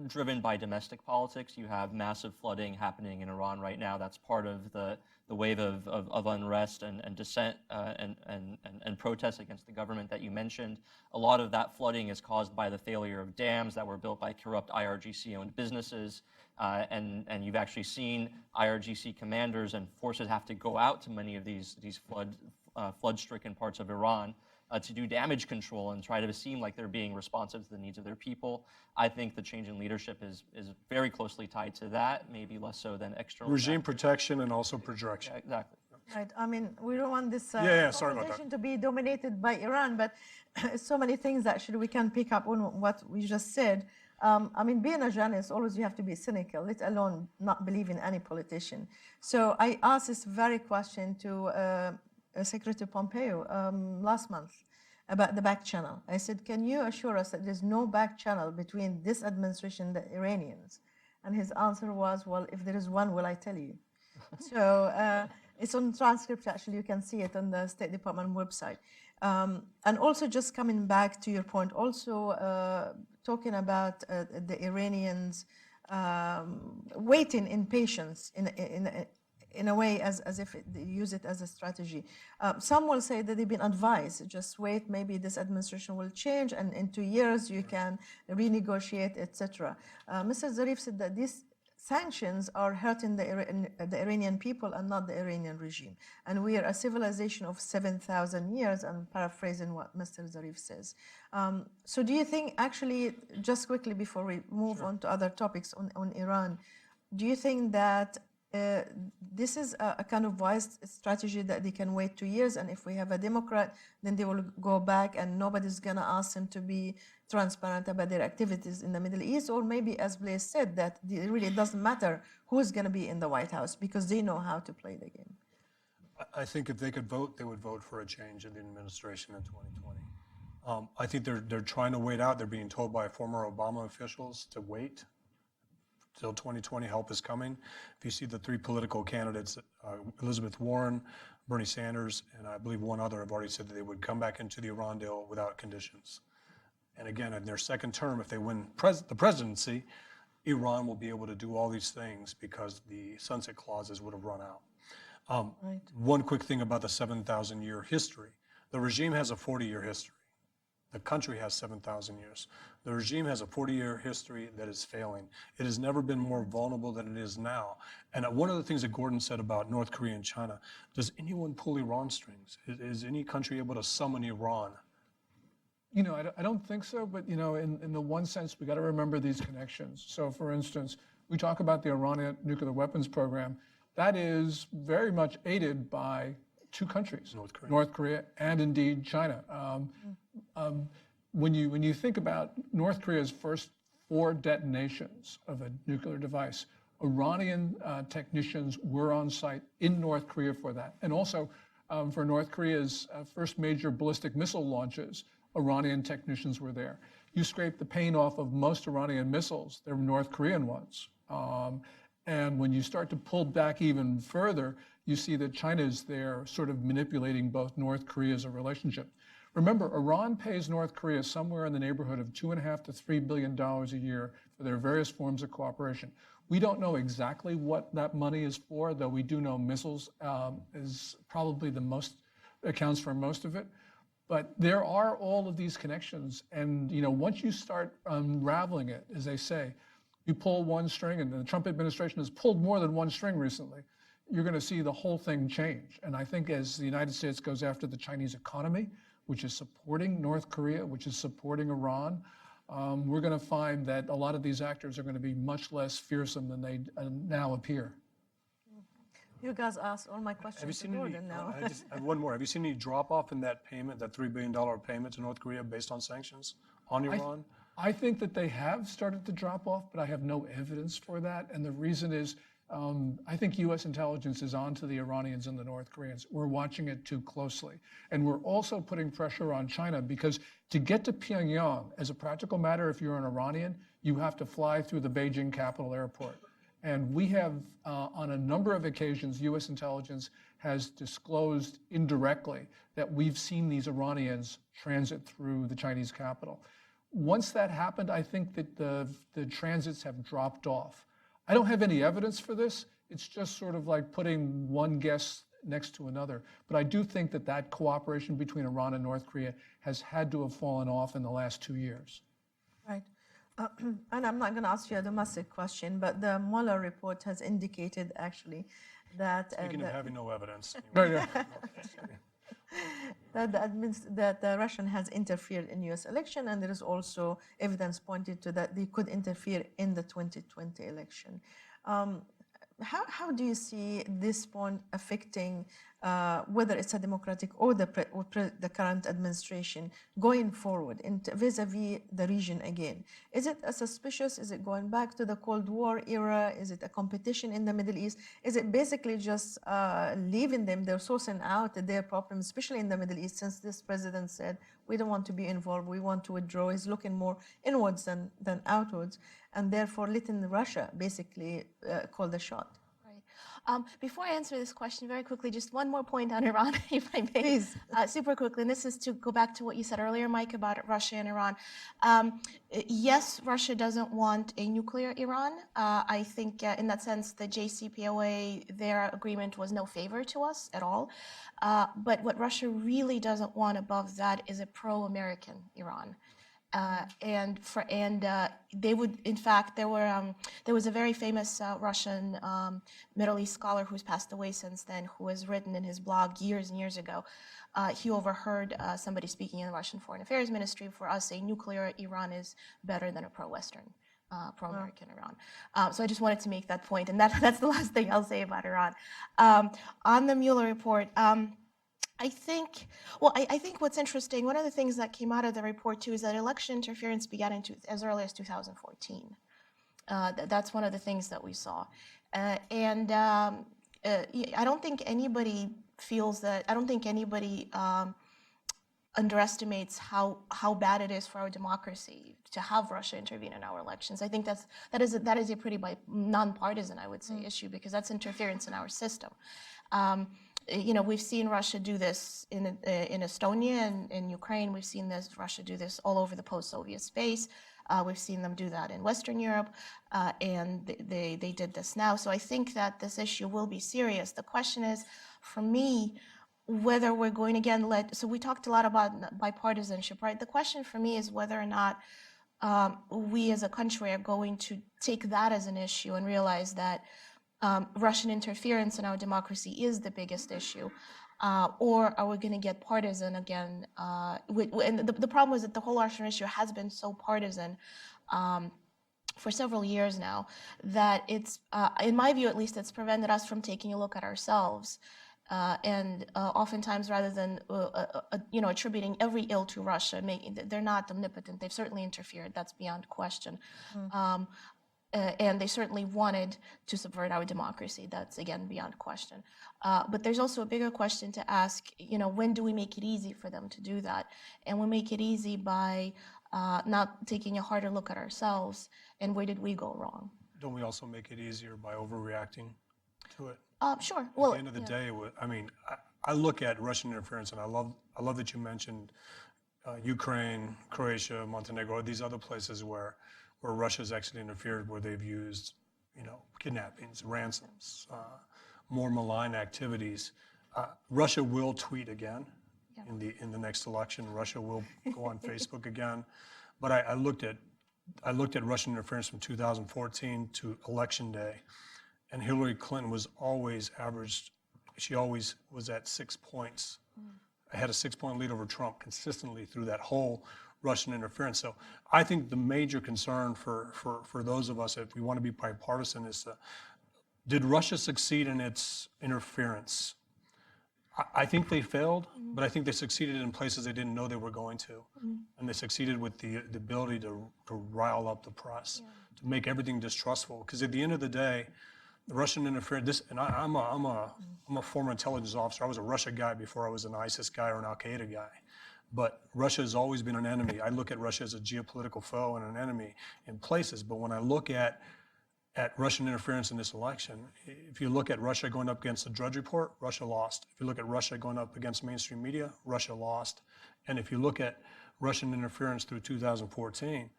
driven by domestic politics. You have massive flooding happening in Iran right now. That's part of the wave of unrest and dissent and protests against the government that you mentioned. A lot of that flooding is caused by the failure of dams that were built by corrupt IRGC-owned businesses. And you've actually seen IRGC commanders and forces have to go out to many of these flood-stricken parts of Iran to do damage control and try to seem like they're being responsive to the needs of their people. I think the change in leadership is very closely tied to that, maybe less so than external Regime factors. protection and also projection. Yeah, exactly. Right. I mean, we don't want this sorry about that. conversation to be dominated by Iran, but so many things actually we can pick up on what we just said. I mean, being a journalist, always you have to be cynical, let alone not believe in any politician. So I asked this very question to Secretary Pompeo last month about the back channel. I said, can you assure us that there's no back channel between this administration and the Iranians? And his answer was, well, if there is one, will I tell you? So it's on transcript, actually, you can see it on the State Department website. And also just coming back to your point, also talking about the Iranians waiting in patience in a way as if they use it as a strategy. Some will say that they've been advised, just wait, maybe this administration will change and in 2 years you can renegotiate, etc. Mr. Zarif said that these sanctions are hurting the Iranian people and not the Iranian regime. And we are a civilization of 7,000 years, I'm paraphrasing what Mr. Zarif says. So do you think, actually, just quickly before we move on to other topics on Iran, do you think that this is a kind of wise strategy that they can wait 2 years, and if we have a Democrat, then they will go back and nobody's going to ask them to be transparent about their activities in the Middle East? Or maybe, as Blaise said, that it really doesn't matter who's going to be in the White House because they know how to play the game. I think if they could vote, they would vote for a change in the administration in 2020. I think they're trying to wait out. They're being told by former Obama officials to wait till 2020, help is coming. If you see the three political candidates, Elizabeth Warren, Bernie Sanders, and I believe one other have already said that they would come back into the Iran deal without conditions. And again, in their second term, if they win the presidency, Iran will be able to do all these things because the sunset clauses would have run out. One quick thing about the 7,000-year history. The regime has a 40-year history. The country has 7,000 years. The regime has a 40-year history that is failing. It has never been more vulnerable than it is now. And one of the things that Gordon said about North Korea and China, does anyone pull Iran strings? Is any country able to summon Iran? You know, I don't think so, but, you know, in the one sense, we got to remember these connections. So, for instance, we talk about the Iranian nuclear weapons program. That is very much aided by two countries, North Korea and indeed China. When you think about North Korea's first 4 detonations of a nuclear device, Iranian technicians were on site in North Korea for that. And also for North Korea's first major ballistic missile launches, Iranian technicians were there. You scrape the paint off of most Iranian missiles, they're North Korean ones. And when you start to pull back even further, you see that China is there sort of manipulating both North Korea as a relationship. Remember, Iran pays North Korea somewhere in the neighborhood of $2.5 to $3 billion a year for their various forms of cooperation. We don't know exactly what that money is for, though we do know missiles is probably the most, accounts for most of it. But there are all of these connections. And, you know, once you start unraveling it, as they say, you pull one string, and the Trump administration has pulled more than one string recently, you're going to see the whole thing change. And I think as the United States goes after the Chinese economy, which is supporting North Korea, which is supporting Iran, we're going to find that a lot of these actors are going to be much less fearsome than they now appear. You guys asked all my questions to Gordon now. I have one more. Have you seen any drop-off in that payment, that $3 billion payment to North Korea based on sanctions on Iran? I think that they have started to drop off, but I have no evidence for that. And the reason is, I think U.S. intelligence is on to the Iranians and the North Koreans. We're watching it too closely. And we're also putting pressure on China because to get to Pyongyang, as a practical matter, if you're an Iranian, you have to fly through the Beijing Capital Airport. And we have, on a number of occasions, U.S. intelligence has disclosed indirectly that we've seen these Iranians transit through the Chinese capital. Once that happened, I think that the transits have dropped off. I don't have any evidence for this. It's just sort of like putting one guess next to another. But I do think that that cooperation between Iran and North Korea has had to have fallen off in the last 2 years. Right. And I'm not going to ask you a domestic question, but the Mueller report has indicated actually that Speaking of having no evidence. that the Russian has interfered in U.S. election, and there is also evidence pointed to that they could interfere in the 2020 election. How do you see this point affecting whether it's a Democratic or the current administration going forward vis-a-vis the region again? Is it suspicious? Is it going back to the Cold War era? Is it a competition in the Middle East? Is it basically just leaving them, they're sourcing out their problems, especially in the Middle East, since this president said, we don't want to be involved, we want to withdraw. He's looking more inwards than outwards, and therefore letting Russia basically call the shot. Before I answer this question very quickly, just one more point on Iran, if I may. Please. Super quickly, and this is to go back to what you said earlier, Mike, about Russia and Iran. Yes, Russia doesn't want a nuclear Iran. I think in that sense, the JCPOA, their agreement was no favor to us at all. But what Russia really doesn't want above that is a pro-American Iran. They would, in fact, there was a very famous Russian Middle East scholar who's passed away since then, who has written in his blog years and years ago. He overheard somebody speaking in the Russian Foreign Affairs Ministry, for us, a nuclear Iran is better than a pro-Western, pro-American Iran. So I just wanted to make that point, and that's the last thing I'll say about Iran. On the Mueller report, I think what's interesting, one of the things that came out of the report too is that election interference began as early as 2014. That's one of the things that we saw. I don't think anybody feels that, I don't think anybody underestimates how bad it is for our democracy to have Russia intervene in our elections. I think that is a pretty nonpartisan, I would say, issue, because that's interference in our system. You know, we've seen Russia do this in Estonia and in Ukraine. We've seen Russia do this all over the post-Soviet space. We've seen them do that in Western Europe, and they did this now. So I think that this issue will be serious. The question is, for me, whether we're going to again so we talked a lot about bipartisanship, right? The question for me is whether or not we as a country are going to take that as an issue and realize that Russian interference in our democracy is the biggest issue, or are we going to get partisan again? And the problem is that the whole Russian issue has been so partisan for several years now that it's, in my view at least, it's prevented us from taking a look at ourselves. And oftentimes, rather than attributing every ill to Russia, they're not omnipotent. They've certainly interfered. That's beyond question. And they certainly wanted to subvert our democracy. That's again beyond question. But there's also a bigger question to ask. When do we make it easy for them to do that? And we make it easy by not taking a harder look at ourselves. And where did we go wrong? Don't we also make it easier by overreacting to it? Sure. Well, at the end of the day, I look at Russian interference, and I love that you mentioned Ukraine, Croatia, Montenegro, these other places where Russia's actually interfered, where they've used, kidnappings, ransoms, more malign activities. Russia will tweet again in the next election. Russia will go on Facebook again. But I looked at Russian interference from 2014 to election day. And Hillary Clinton was always she always was at 6 points. I had a 6-point lead over Trump consistently through that whole Russian interference. So I think the major concern for those of us, if we want to be bipartisan, is did Russia succeed in its interference? I think they failed, but I think they succeeded in places they didn't know they were going to. And they succeeded with the ability to rile up the press, to make everything distrustful. Because at the end of the day, the Russian interference, I'm a former intelligence officer. I was a Russia guy before I was an ISIS guy or an Al-Qaeda guy. But Russia has always been an enemy. I look at Russia as a geopolitical foe and an enemy in places. But when I look at Russian interference in this election, if you look at Russia going up against the Drudge Report, Russia lost. If you look at Russia going up against mainstream media, Russia lost. And if you look at Russian interference through 2014,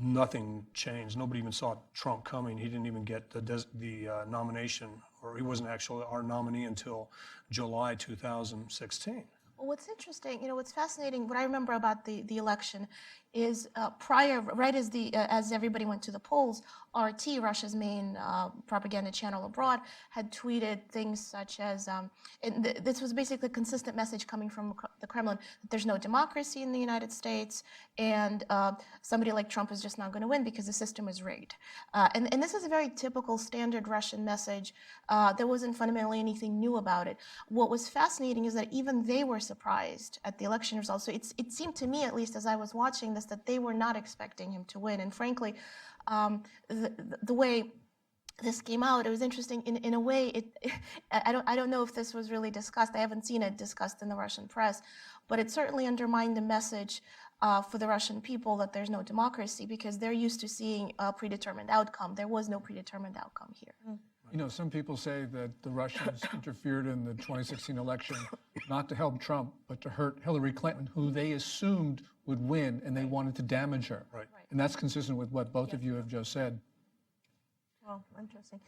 nothing changed. Nobody even saw Trump coming. He didn't even get the nomination, or he wasn't actually our nominee until July 2016. Well, what's interesting, what's fascinating, what I remember about the election is prior, right as everybody went to the polls, RT, Russia's main propaganda channel abroad, had tweeted things such as, and this was basically a consistent message coming from the Kremlin, that there's no democracy in the United States, and somebody like Trump is just not going to win because the system is rigged. And this is a very typical standard Russian message. There wasn't fundamentally anything new about it. What was fascinating is that even they were surprised at the election results. So it seemed to me, at least as I was watching this, that they were not expecting him to win. And frankly, the way this came out, it was interesting. In a way, I don't know if this was really discussed. I haven't seen it discussed in the Russian press, but it certainly undermined the message for the Russian people that there's no democracy, because they're used to seeing a predetermined outcome. There was no predetermined outcome here. Some people say that the Russians interfered in the 2016 election not to help Trump, but to hurt Hillary Clinton, who they assumed would win, and they wanted to damage her. Right. And that's consistent with what both of you have just said. Well, interesting.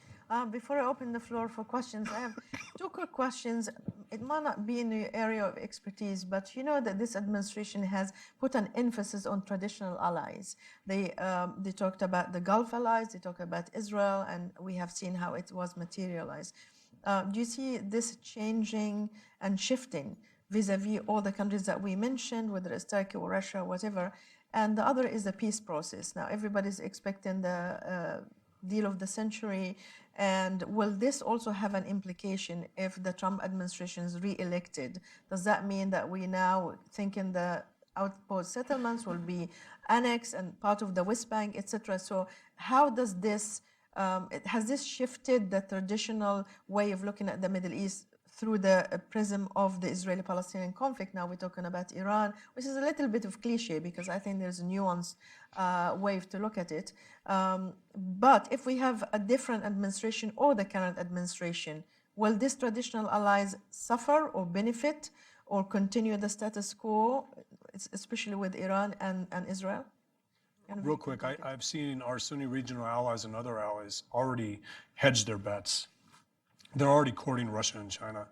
Before I open the floor for questions, I have two quick questions. It might not be in your area of expertise, but you know that this administration has put an emphasis on traditional allies. They talked about the Gulf allies, they talked about Israel, and we have seen how it was materialized. Do you see this changing and shifting vis-a-vis all the countries that we mentioned, whether it's Turkey or Russia or whatever? And the other is the peace process. Now, everybody's expecting the deal of the century. And will this also have an implication if the Trump administration is re-elected? Does that mean that we now thinking the outpost settlements will be annexed and part of the West Bank, etc.? So how does this, has this shifted the traditional way of looking at the Middle East through the prism of the Israeli-Palestinian conflict? Now we're talking about Iran, which is a little bit of cliche because I think there's a nuanced way to look at it. But if we have a different administration or the current administration, will these traditional allies suffer or benefit or continue the status quo, especially with Iran and Israel? Real quick, I've seen our Sunni regional allies and other allies already hedge their bets. They're already courting Russia and China.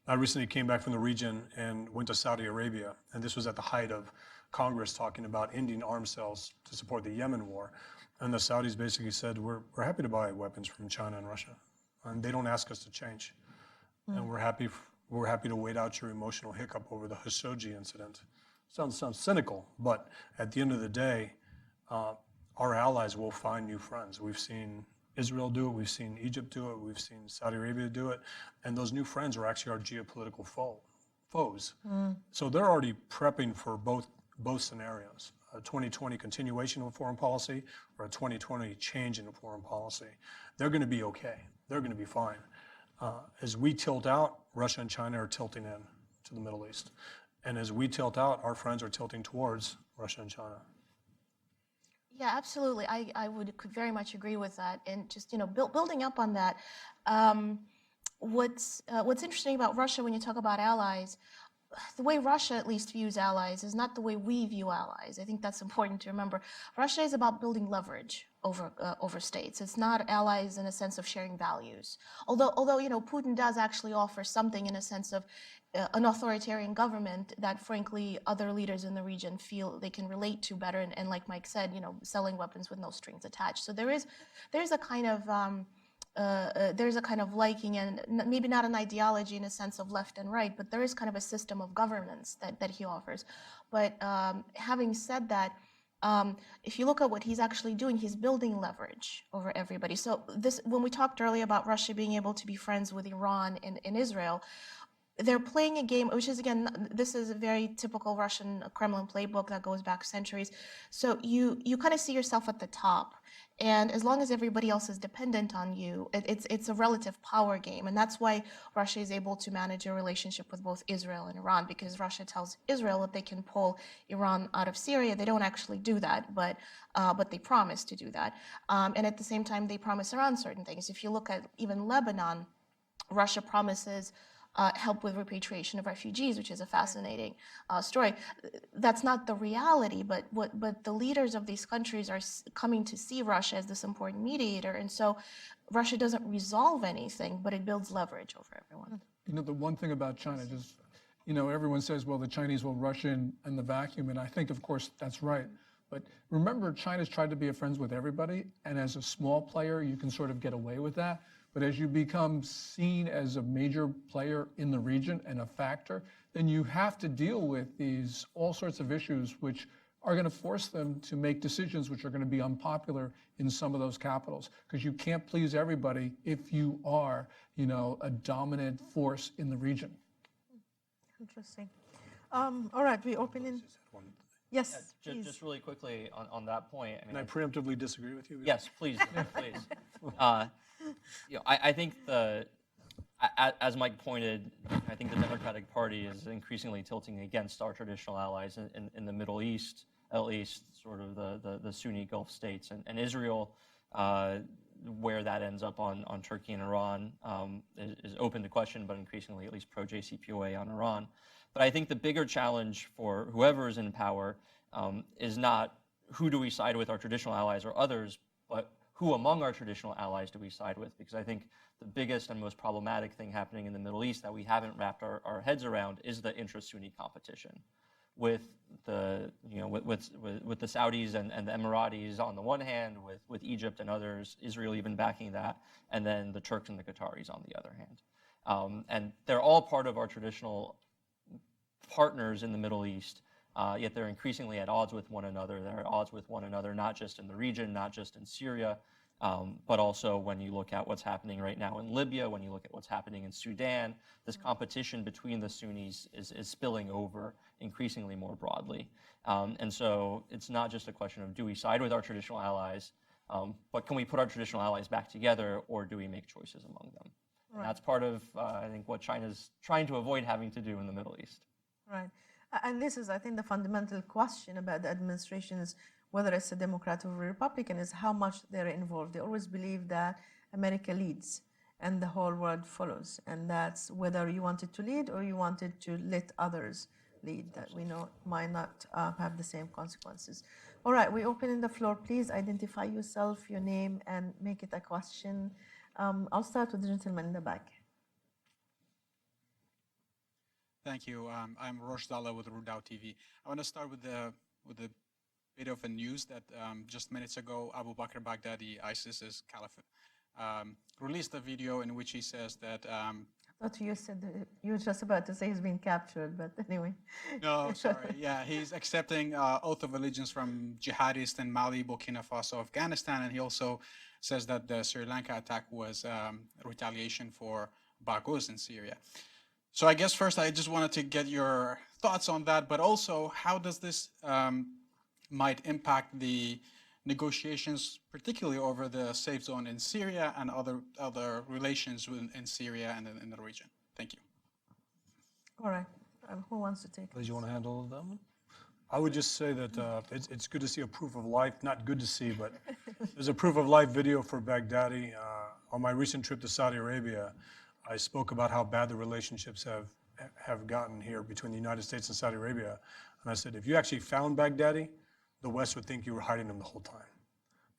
I recently came back from the region and went to Saudi Arabia, and this was at the height of Congress talking about ending arms sales to support the Yemen war. And the Saudis basically said, we're happy to buy weapons from China and Russia, and they don't ask us to change. And we're happy to wait out your emotional hiccup over the Khashoggi incident. Sounds cynical, but at the end of the day, our allies will find new friends. We've seen Israel do it, we've seen Egypt do it, we've seen Saudi Arabia do it, and those new friends are actually our geopolitical foes. So they're already prepping for both scenarios, a 2020 continuation of foreign policy or a 2020 change in foreign policy. They're going to be okay. They're going to be fine. As we tilt out, Russia and China are tilting in to the Middle East. And as we tilt out, our friends are tilting towards Russia and China. Yeah, absolutely. Could very much agree with that. And just building up on that, what's interesting about Russia when you talk about allies, the way Russia at least views allies is not the way we view allies. I think that's important to remember. Russia is about building leverage over states. It's not allies in a sense of sharing values. Although Putin does actually offer something in a sense of an authoritarian government that frankly other leaders in the region feel they can relate to better. And like Mike said, selling weapons with no strings attached. So there's a kind of liking, and maybe not an ideology in a sense of left and right, but there is kind of a system of governance that he offers. But having said that, if you look at what he's actually doing, he's building leverage over everybody. So when we talked earlier about Russia being able to be friends with Iran and Israel, they're playing a game, which is, again, this is a very typical Russian Kremlin playbook that goes back centuries. So you kind of see yourself at the top. And as long as everybody else is dependent on you, it's a relative power game. And that's why Russia is able to manage a relationship with both Israel and Iran, because Russia tells Israel that they can pull Iran out of Syria. They don't actually do that, but they promise to do that. And at the same time, they promise Iran certain things. If you look at even Lebanon, Russia promises help with repatriation of refugees, which is a fascinating story. That's not the reality, but the leaders of these countries are coming to see Russia as this important mediator, and so Russia doesn't resolve anything, but it builds leverage over everyone. The one thing about China, just everyone says, well, the Chinese will rush in the vacuum, and I think, of course, that's right. But remember, China's tried to be friends with everybody, and as a small player, you can sort of get away with that. But as you become seen as a major player in the region and a factor, then you have to deal with all sorts of issues which are going to force them to make decisions which are going to be unpopular in some of those capitals, because you can't please everybody if you are, a dominant force in the region. Interesting. All right, we open in. Yes, just really quickly on that point. Can I preemptively disagree with you? Yes, please, please. I think as Mike pointed, I think the Democratic Party is increasingly tilting against our traditional allies in the Middle East, at least sort of the Sunni Gulf states, and Israel, where that ends up on Turkey and Iran is open to question, but increasingly at least pro-JCPOA on Iran. But I think the bigger challenge for whoever is in power is not who do we side with, our traditional allies or others, but who among our traditional allies do we side with? Because I think the biggest and most problematic thing happening in the Middle East that we haven't wrapped our heads around is the intra-Sunni competition, with the with the Saudis and the Emiratis on the one hand, with Egypt and others, Israel even backing that, and then the Turks and the Qataris on the other hand, and they're all part of our traditional partners in the Middle East. Yet they're increasingly at odds with one another. They're at odds with one another, not just in the region, not just in Syria, but also when you look at what's happening right now in Libya, when you look at what's happening in Sudan, this competition between the Sunnis is spilling over increasingly more broadly. And so it's not just a question of do we side with our traditional allies, but can we put our traditional allies back together, or do we make choices among them? Right. And that's part of, I think, what China's trying to avoid having to do in the Middle East. Right. And this is, I think, the fundamental question about the administration is whether it's a Democrat or a Republican, is how much they're involved. They always believe that America leads and the whole world follows. And that's whether you wanted to lead or you wanted to let others lead, that we know might not have the same consequences. All right, we open in the floor. Please identify yourself, your name, and make it a question. I'll start with the gentleman in the back. Thank you. I'm Borshchevskaya with Withdrawal TV. I want to start with a bit of a news that just minutes ago, Abu Bakr Baghdadi, ISIS's caliphate, released a video in which he says that. I thought you said you were just about to say he's been captured, but anyway. No, sorry. Yeah, he's accepting oath of allegiance from jihadists in Mali, Burkina Faso, Afghanistan, and he also says that the Sri Lanka attack was retaliation for Baghouz in Syria. So I guess first I just wanted to get your thoughts on that, but also how does this might impact the negotiations, particularly over the safe zone in Syria and other relations in Syria and in the region? Thank you. All right. Who wants to take it? Liz, you want to handle that one? I would just say that it's good to see a proof of life, not good to see, but there's a proof of life video for Baghdadi. On my recent trip to Saudi Arabia, I spoke about how bad the relationships have gotten here between the United States and Saudi Arabia. And I said, if you actually found Baghdadi, the West would think you were hiding him the whole time.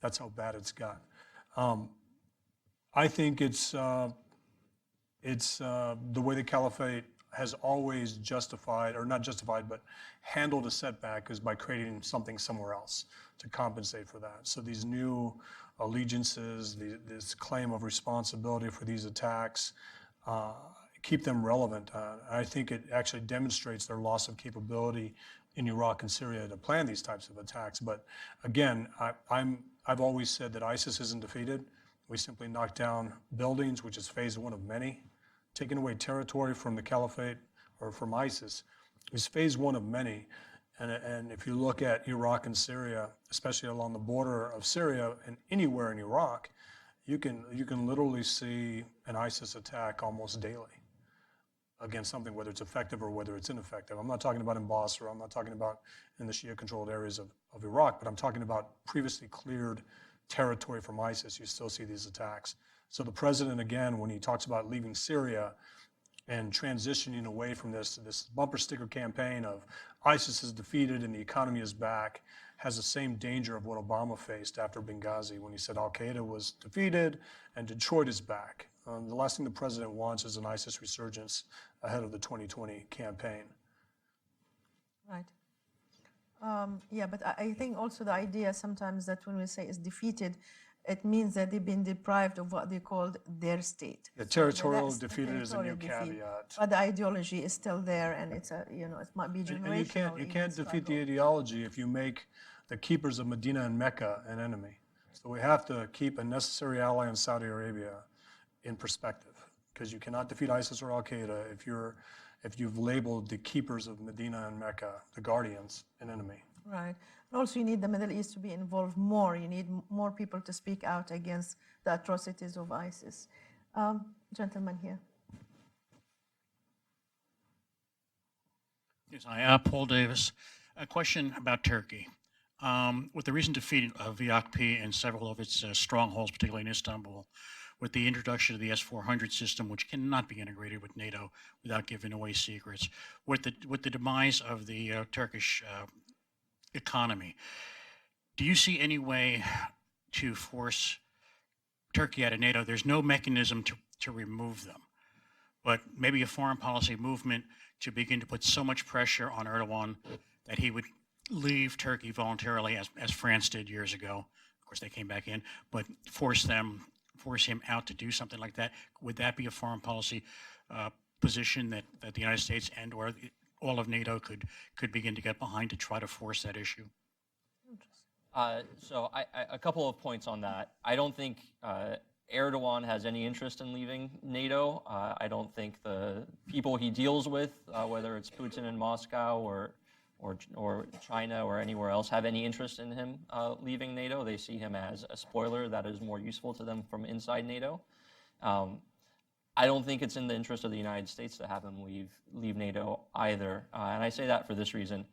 That's how bad it's got. I think it's the way the caliphate has always justified, or not justified, but handled a setback is by creating something somewhere else to compensate for that. So these new allegiances, this claim of responsibility for these attacks, keep them relevant. I think it actually demonstrates their loss of capability in Iraq and Syria to plan these types of attacks. But again, I've always said that ISIS isn't defeated. We simply knock down buildings, which is phase one of many. Taking away territory from the caliphate or from ISIS is phase one of many. And if you look at Iraq and Syria, especially along the border of Syria and anywhere in Iraq, you can literally see an ISIS attack almost daily against something, whether it's effective or whether it's ineffective. I'm not talking about in Basra, I'm not talking about in the Shia-controlled areas of Iraq, but I'm talking about previously cleared territory from ISIS. You still see these attacks. So the president, again, when he talks about leaving Syria and transitioning away from this bumper sticker campaign of ISIS is defeated and the economy is back, has the same danger of what Obama faced after Benghazi when he said Al-Qaeda was defeated and Detroit is back. The last thing the president wants is an ISIS resurgence ahead of the 2020 campaign. Right. Yeah, but I think also the idea sometimes that when we say it's defeated, it means that they've been deprived of what they called their state. The territorial So that's the defeated is a new territorial defeat. caveat. But the ideology is still there, and it's a, it might be generational. And you can't defeat the ideology if you make the keepers of Medina and Mecca an enemy. So we have to keep a necessary ally in Saudi Arabia in perspective, because you cannot defeat ISIS or Al-Qaeda if you've labeled the keepers of Medina and Mecca, the guardians, an enemy. Right. And also you need the Middle East to be involved more. You need more people to speak out against the atrocities of ISIS. Gentleman here. Yes, hi, Paul Davis. A question about Turkey. With the recent defeat of VAKP and several of its strongholds, particularly in Istanbul, with the introduction of the S-400 system, which cannot be integrated with NATO without giving away secrets, with the demise of the Turkish economy, do you see any way to force Turkey out of NATO? There's no mechanism to remove them, but maybe a foreign policy movement to begin to put so much pressure on Erdogan that he would leave Turkey voluntarily, as France did years ago. Of course, they came back in, but force him out to do something like that. Would that be a foreign policy position that the United States and or all of NATO could begin to get behind to try to force that issue? So a couple of points on that. I don't think Erdogan has any interest in leaving NATO. I don't think the people he deals with, whether it's Putin in Moscow or China or anywhere else, have any interest in him leaving NATO. They see him as a spoiler that is more useful to them from inside NATO. I don't think it's in the interest of the United States to have him leave NATO either. And I say that for this reason.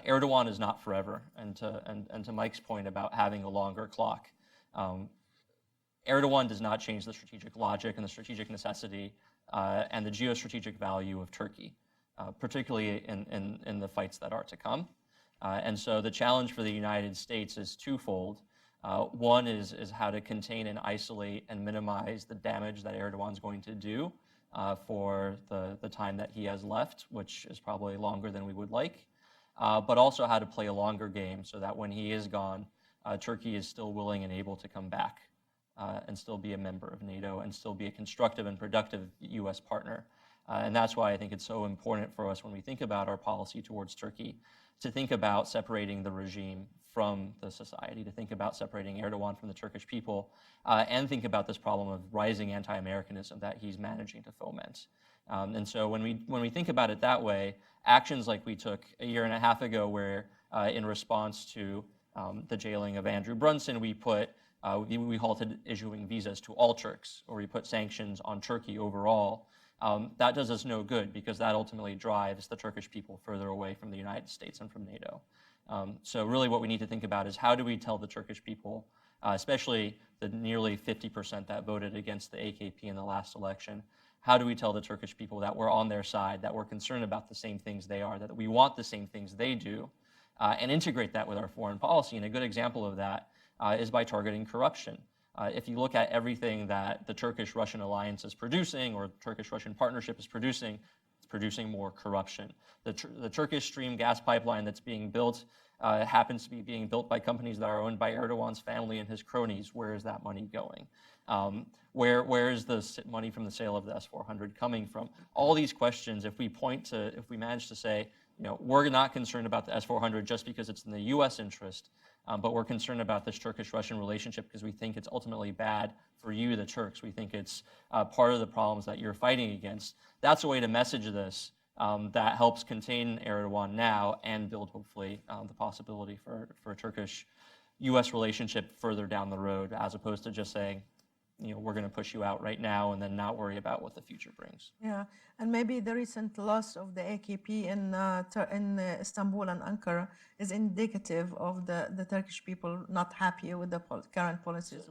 Erdogan is not forever. And to Mike's point about having a longer clock, Erdogan does not change the strategic logic and the strategic necessity and the geostrategic value of Turkey, particularly in the fights that are to come. And so the challenge for the United States is twofold. One is how to contain and isolate and minimize the damage that Erdogan's going to do for the time that he has left, which is probably longer than we would like, but also how to play a longer game so that when he is gone, Turkey is still willing and able to come back and still be a member of NATO and still be a constructive and productive U.S. partner. And that's why I think it's so important for us when we think about our policy towards Turkey to think about separating the regime from the society, to think about separating Erdogan from the Turkish people, and think about this problem of rising anti-Americanism that he's managing to foment. And so when we think about it that way, actions like we took a year and a half ago where in response to the jailing of Andrew Brunson, we halted issuing visas to all Turks, or we put sanctions on Turkey overall. That does us no good because that ultimately drives the Turkish people further away from the United States and from NATO. So really what we need to think about is how do we tell the Turkish people, especially the nearly 50% that voted against the AKP in the last election, how do we tell the Turkish people that we're on their side, that we're concerned about the same things they are, that we want the same things they do, and integrate that with our foreign policy? And a good example of that is by targeting corruption. If you look at everything that the Turkish-Russian alliance is producing or Turkish-Russian partnership is producing, it's producing more corruption. The Turkish Stream gas pipeline that's being built happens to be being built by companies that are owned by Erdogan's family and his cronies. Where is that money going? Where is the money from the sale of the S-400 coming from? All these questions, if we manage to say, we're not concerned about the S-400 just because it's in the U.S. interest, but we're concerned about this Turkish-Russian relationship because we think it's ultimately bad for you, the Turks. We think it's part of the problems that you're fighting against. That's a way to message this that helps contain Erdogan now and build, hopefully, the possibility for a Turkish-U.S. relationship further down the road, as opposed to just saying, we're going to push you out right now and then not worry about what the future brings. Yeah, and maybe the recent loss of the AKP in Istanbul and Ankara is indicative of the Turkish people not happy with the current policies.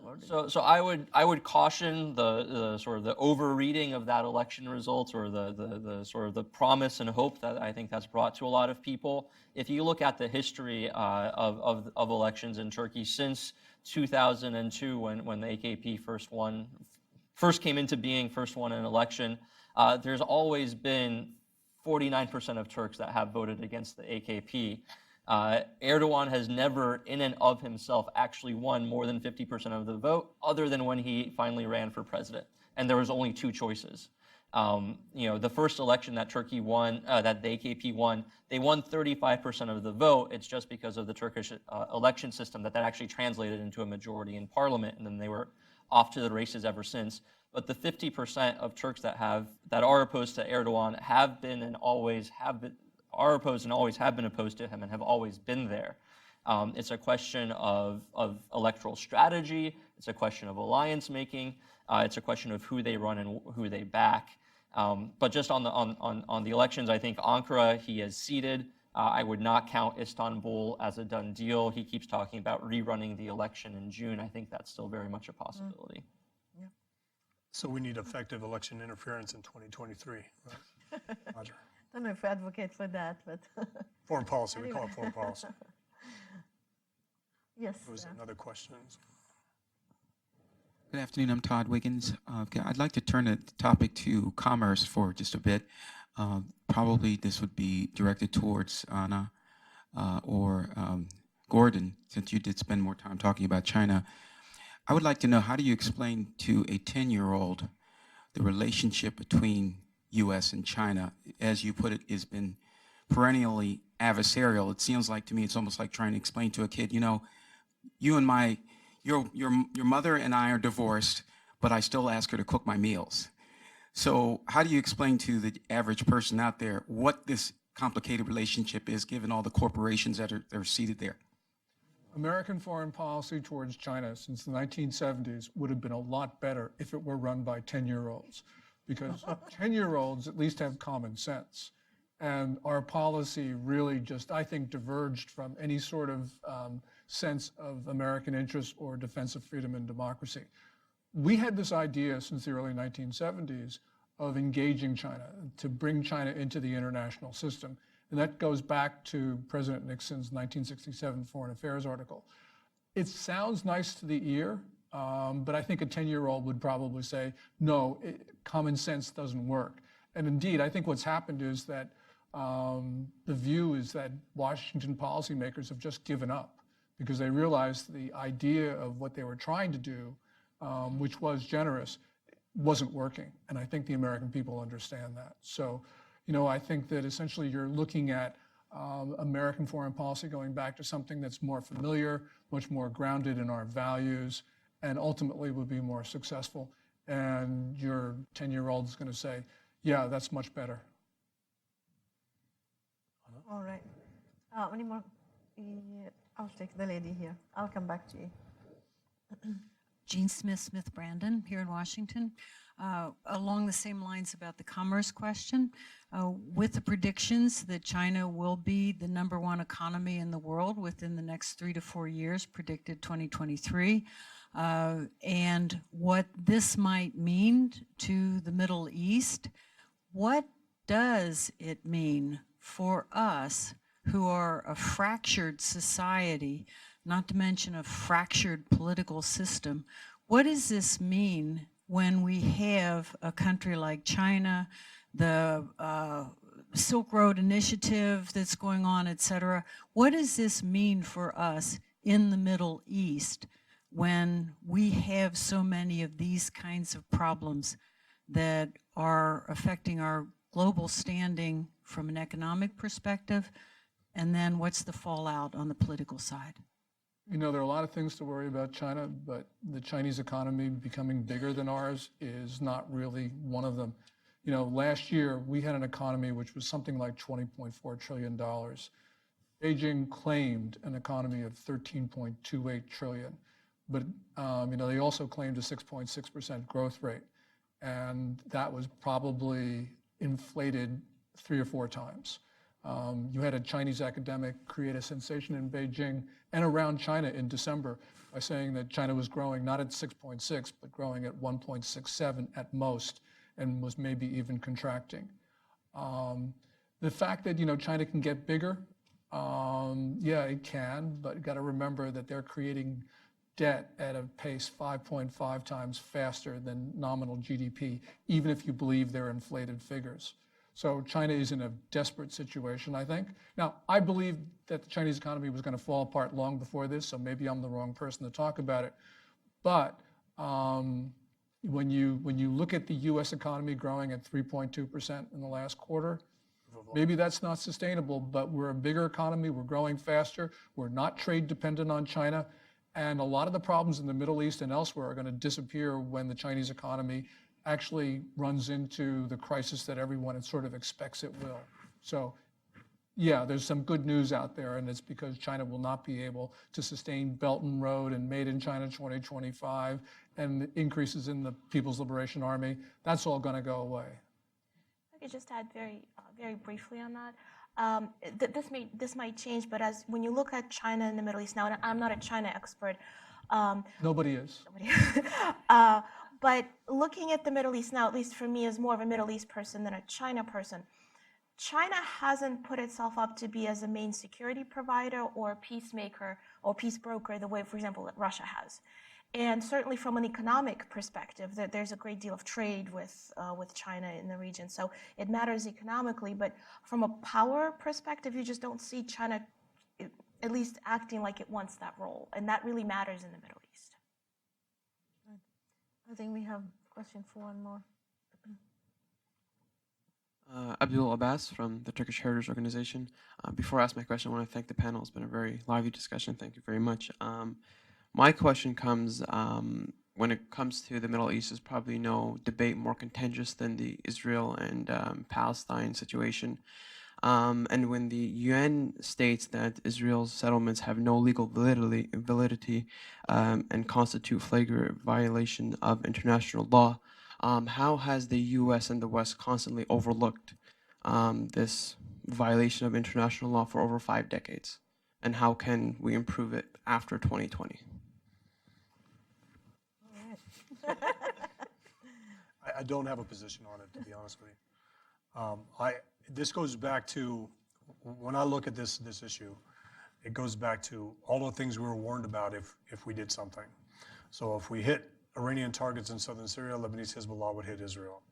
So I would caution the sort of the overreading of that election result, or the sort of the promise and hope that I think that's brought to a lot of people. If you look at the history of elections in Turkey since 2002, when the AKP first came into being, first won an election, there's always been 49% of Turks that have voted against the AKP. Erdogan has never, in and of himself, actually won more than 50% of the vote, other than when he finally ran for president. And there was only two choices. The first election that Turkey won, that the AKP won, they won 35% of the vote. It's just because of the Turkish election system that actually translated into a majority in parliament, and then they were off to the races ever since. But the 50% of Turks that are opposed to Erdogan are opposed and always have been opposed to him and have always been there. It's a question of electoral strategy. It's a question of alliance making. It's a question of who they run and who they back. But just on the elections, I think Ankara, he has ceded. I would not count Istanbul as a done deal. He keeps talking about rerunning the election in June. I think that's still very much a possibility. Yeah. So we need effective election interference in 2023, right? Roger. I don't know if I advocate for that, but Foreign policy, we call it foreign policy. Yes. There was another question. Good afternoon, I'm Todd Wiggins. I'd like to turn the topic to commerce for just a bit. Probably this would be directed towards Anna or Gordon, since you did spend more time talking about China. I would like to know, how do you explain to a 10-year-old the relationship between U.S. and China? As you put it, has been perennially adversarial. It seems like to me it's almost like trying to explain to a kid, you and your mother and I are divorced, but I still ask her to cook my meals. So how do you explain to the average person out there what this complicated relationship is, given all the corporations that are seated there? American foreign policy towards China since the 1970s would have been a lot better if it were run by 10-year-olds, because 10-year-olds at least have common sense. And our policy really just, I think, diverged from any sort of sense of American interest or defense of freedom and democracy. We had this idea since the early 1970s of engaging China, to bring China into the international system. And that goes back to President Nixon's 1967 Foreign Affairs article. It sounds nice to the ear, But I think a 10-year-old would probably say, no, common sense doesn't work. And indeed, I think what's happened is that the view is that Washington policymakers have just given up because they realized the idea of what they were trying to do, which was generous, wasn't working. And I think the American people understand that. So, I think that essentially you're looking at American foreign policy going back to something that's more familiar, much more grounded in our values, and ultimately would be more successful. And your 10-year-old is going to say, yeah, that's much better. All right. Any more? Yeah, I'll take the lady here. I'll come back to you. Jean Smith Brandon here in Washington. Along the same lines about the commerce question, with the predictions that China will be the #1 economy in the world within the next 3 to 4 years, predicted 2023, and what this might mean to the Middle East, what does it mean for us who are a fractured society, not to mention a fractured political system? What does this mean when we have a country like China, the Silk Road Initiative that's going on, et cetera? What does this mean for us in the Middle East when we have so many of these kinds of problems that are affecting our global standing from an economic perspective? And then what's the fallout on the political side? There are a lot of things to worry about China, but the Chinese economy becoming bigger than ours is not really one of them. Last year we had an economy which was something like $20.4 trillion. Beijing claimed an economy of $13.28 trillion, but they also claimed a 6.6% growth rate, and that was probably inflated 3 or 4 times. You had a Chinese academic create a sensation in Beijing and around China in December by saying that China was growing not at 6.6, but growing at 1.67 at most, and was maybe even contracting. The fact that China can get bigger, yeah, it can, but you got to remember that they're creating debt at a pace 5.5 times faster than nominal GDP, even if you believe they're inflated figures. So China is in a desperate situation, I think. Now, I believe that the Chinese economy was going to fall apart long before this, so maybe I'm the wrong person to talk about it. But when you look at the U.S. economy growing at 3.2% in the last quarter, maybe that's not sustainable, but we're a bigger economy, we're growing faster, we're not trade dependent on China, and a lot of the problems in the Middle East and elsewhere are going to disappear when the Chinese economy actually runs into the crisis that everyone sort of expects it will. So, yeah, there's some good news out there, and it's because China will not be able to sustain Belt and Road and Made in China 2025 and increases in the People's Liberation Army. That's all going to go away. I could just add very briefly on that. This might change, but when you look at China and the Middle East now, and I'm not a China expert. Nobody is. But looking at the Middle East now, at least for me, as more of a Middle East person than a China person, China hasn't put itself up to be as a main security provider or peacemaker or peace broker the way, for example, that Russia has. And certainly from an economic perspective, there's a great deal of trade with China in the region. So it matters economically, but from a power perspective, you just don't see China at least acting like it wants that role. And that really matters in the Middle East. I think we have a question for one more. Abdul Abbas from the Turkish Heritage Organization. Before I ask my question, I want to thank the panel. It's been a very lively discussion. Thank you very much. My question comes, when it comes to the Middle East, there's probably no debate more contentious than the Israel and Palestine situation. And when the UN states that Israel's settlements have no legal validity and constitute flagrant violation of international law, how has the US and the West constantly overlooked this violation of international law for over 5 decades? And how can we improve it after 2020? I don't have a position on it, to be honest with you. This goes back to, when I look at this issue, it goes back to all the things we were warned about if we did something. So if we hit Iranian targets in southern Syria, Lebanese Hezbollah would hit Israel.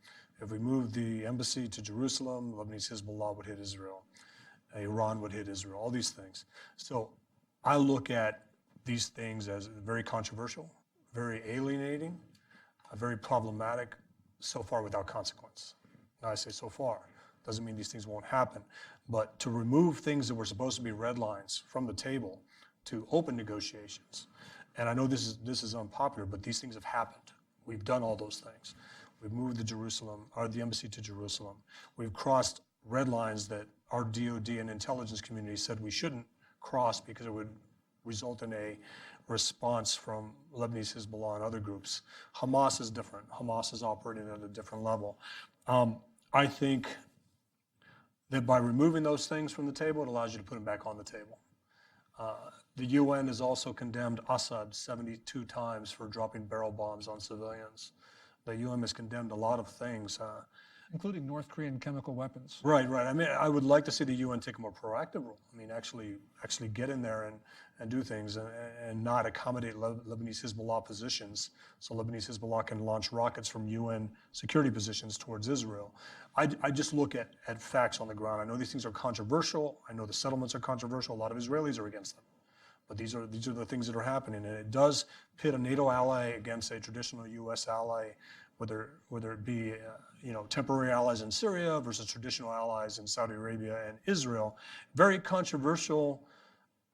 If we moved the embassy to Jerusalem, Lebanese Hezbollah would hit Israel. Iran would hit Israel, all these things. So I look at these things as very controversial, very alienating, very problematic, so far without consequence. Now I say so far, doesn't mean these things won't happen, but to remove things that were supposed to be red lines from the table to open negotiations, and I know this is unpopular, but these things have happened. We've done all those things. We've moved the embassy to Jerusalem. We've crossed red lines that our DOD and intelligence community said we shouldn't cross because it would result in a response from Lebanese Hezbollah and other groups. Hamas is different. Hamas is operating at a different level. I think that by removing those things from the table, it allows you to put them back on the table. The UN has also condemned Assad 72 times for dropping barrel bombs on civilians. The UN has condemned a lot of things. Including North Korean chemical weapons. Right. I mean, I would like to see the UN take a more proactive role. I mean, actually get in there and do things and not accommodate Lebanese Hezbollah positions so Lebanese Hezbollah can launch rockets from UN security positions towards Israel. I just look at facts on the ground. I know these things are controversial. I know the settlements are controversial. A lot of Israelis are against them. But these are the things that are happening. And it does pit a NATO ally against a traditional US ally, whether it be temporary allies in Syria versus traditional allies in Saudi Arabia and Israel. Very controversial,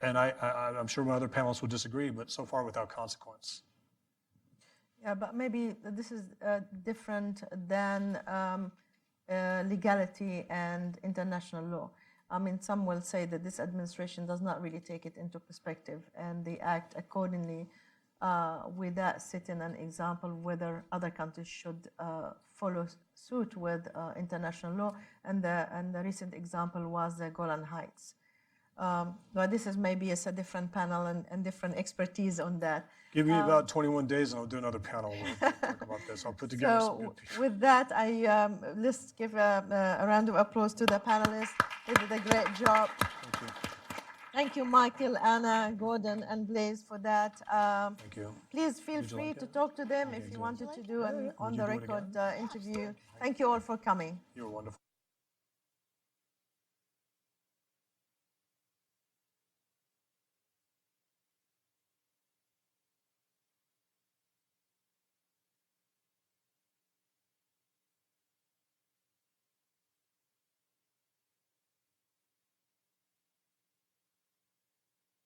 and I'm sure my other panelists will disagree, but so far without consequence. Yeah, but maybe this is different than legality and international law. I mean, some will say that this administration does not really take it into perspective, and they act accordingly without setting an example whether other countries should follow suit with international law. And the recent example was the Golan Heights. But this is maybe a different panel and different expertise on that. Give me about 21 days and I'll do another panel. We'll talk about this. I'll put together some good people. With that, let's give a round of applause to the panelists. They did a great job. Thank you. Thank you, Michael, Anna, Gordon, and Blaise for that. Thank you. Please feel free to talk to them if you wanted to do an on-the-record interview. Thank you all for coming. You were wonderful.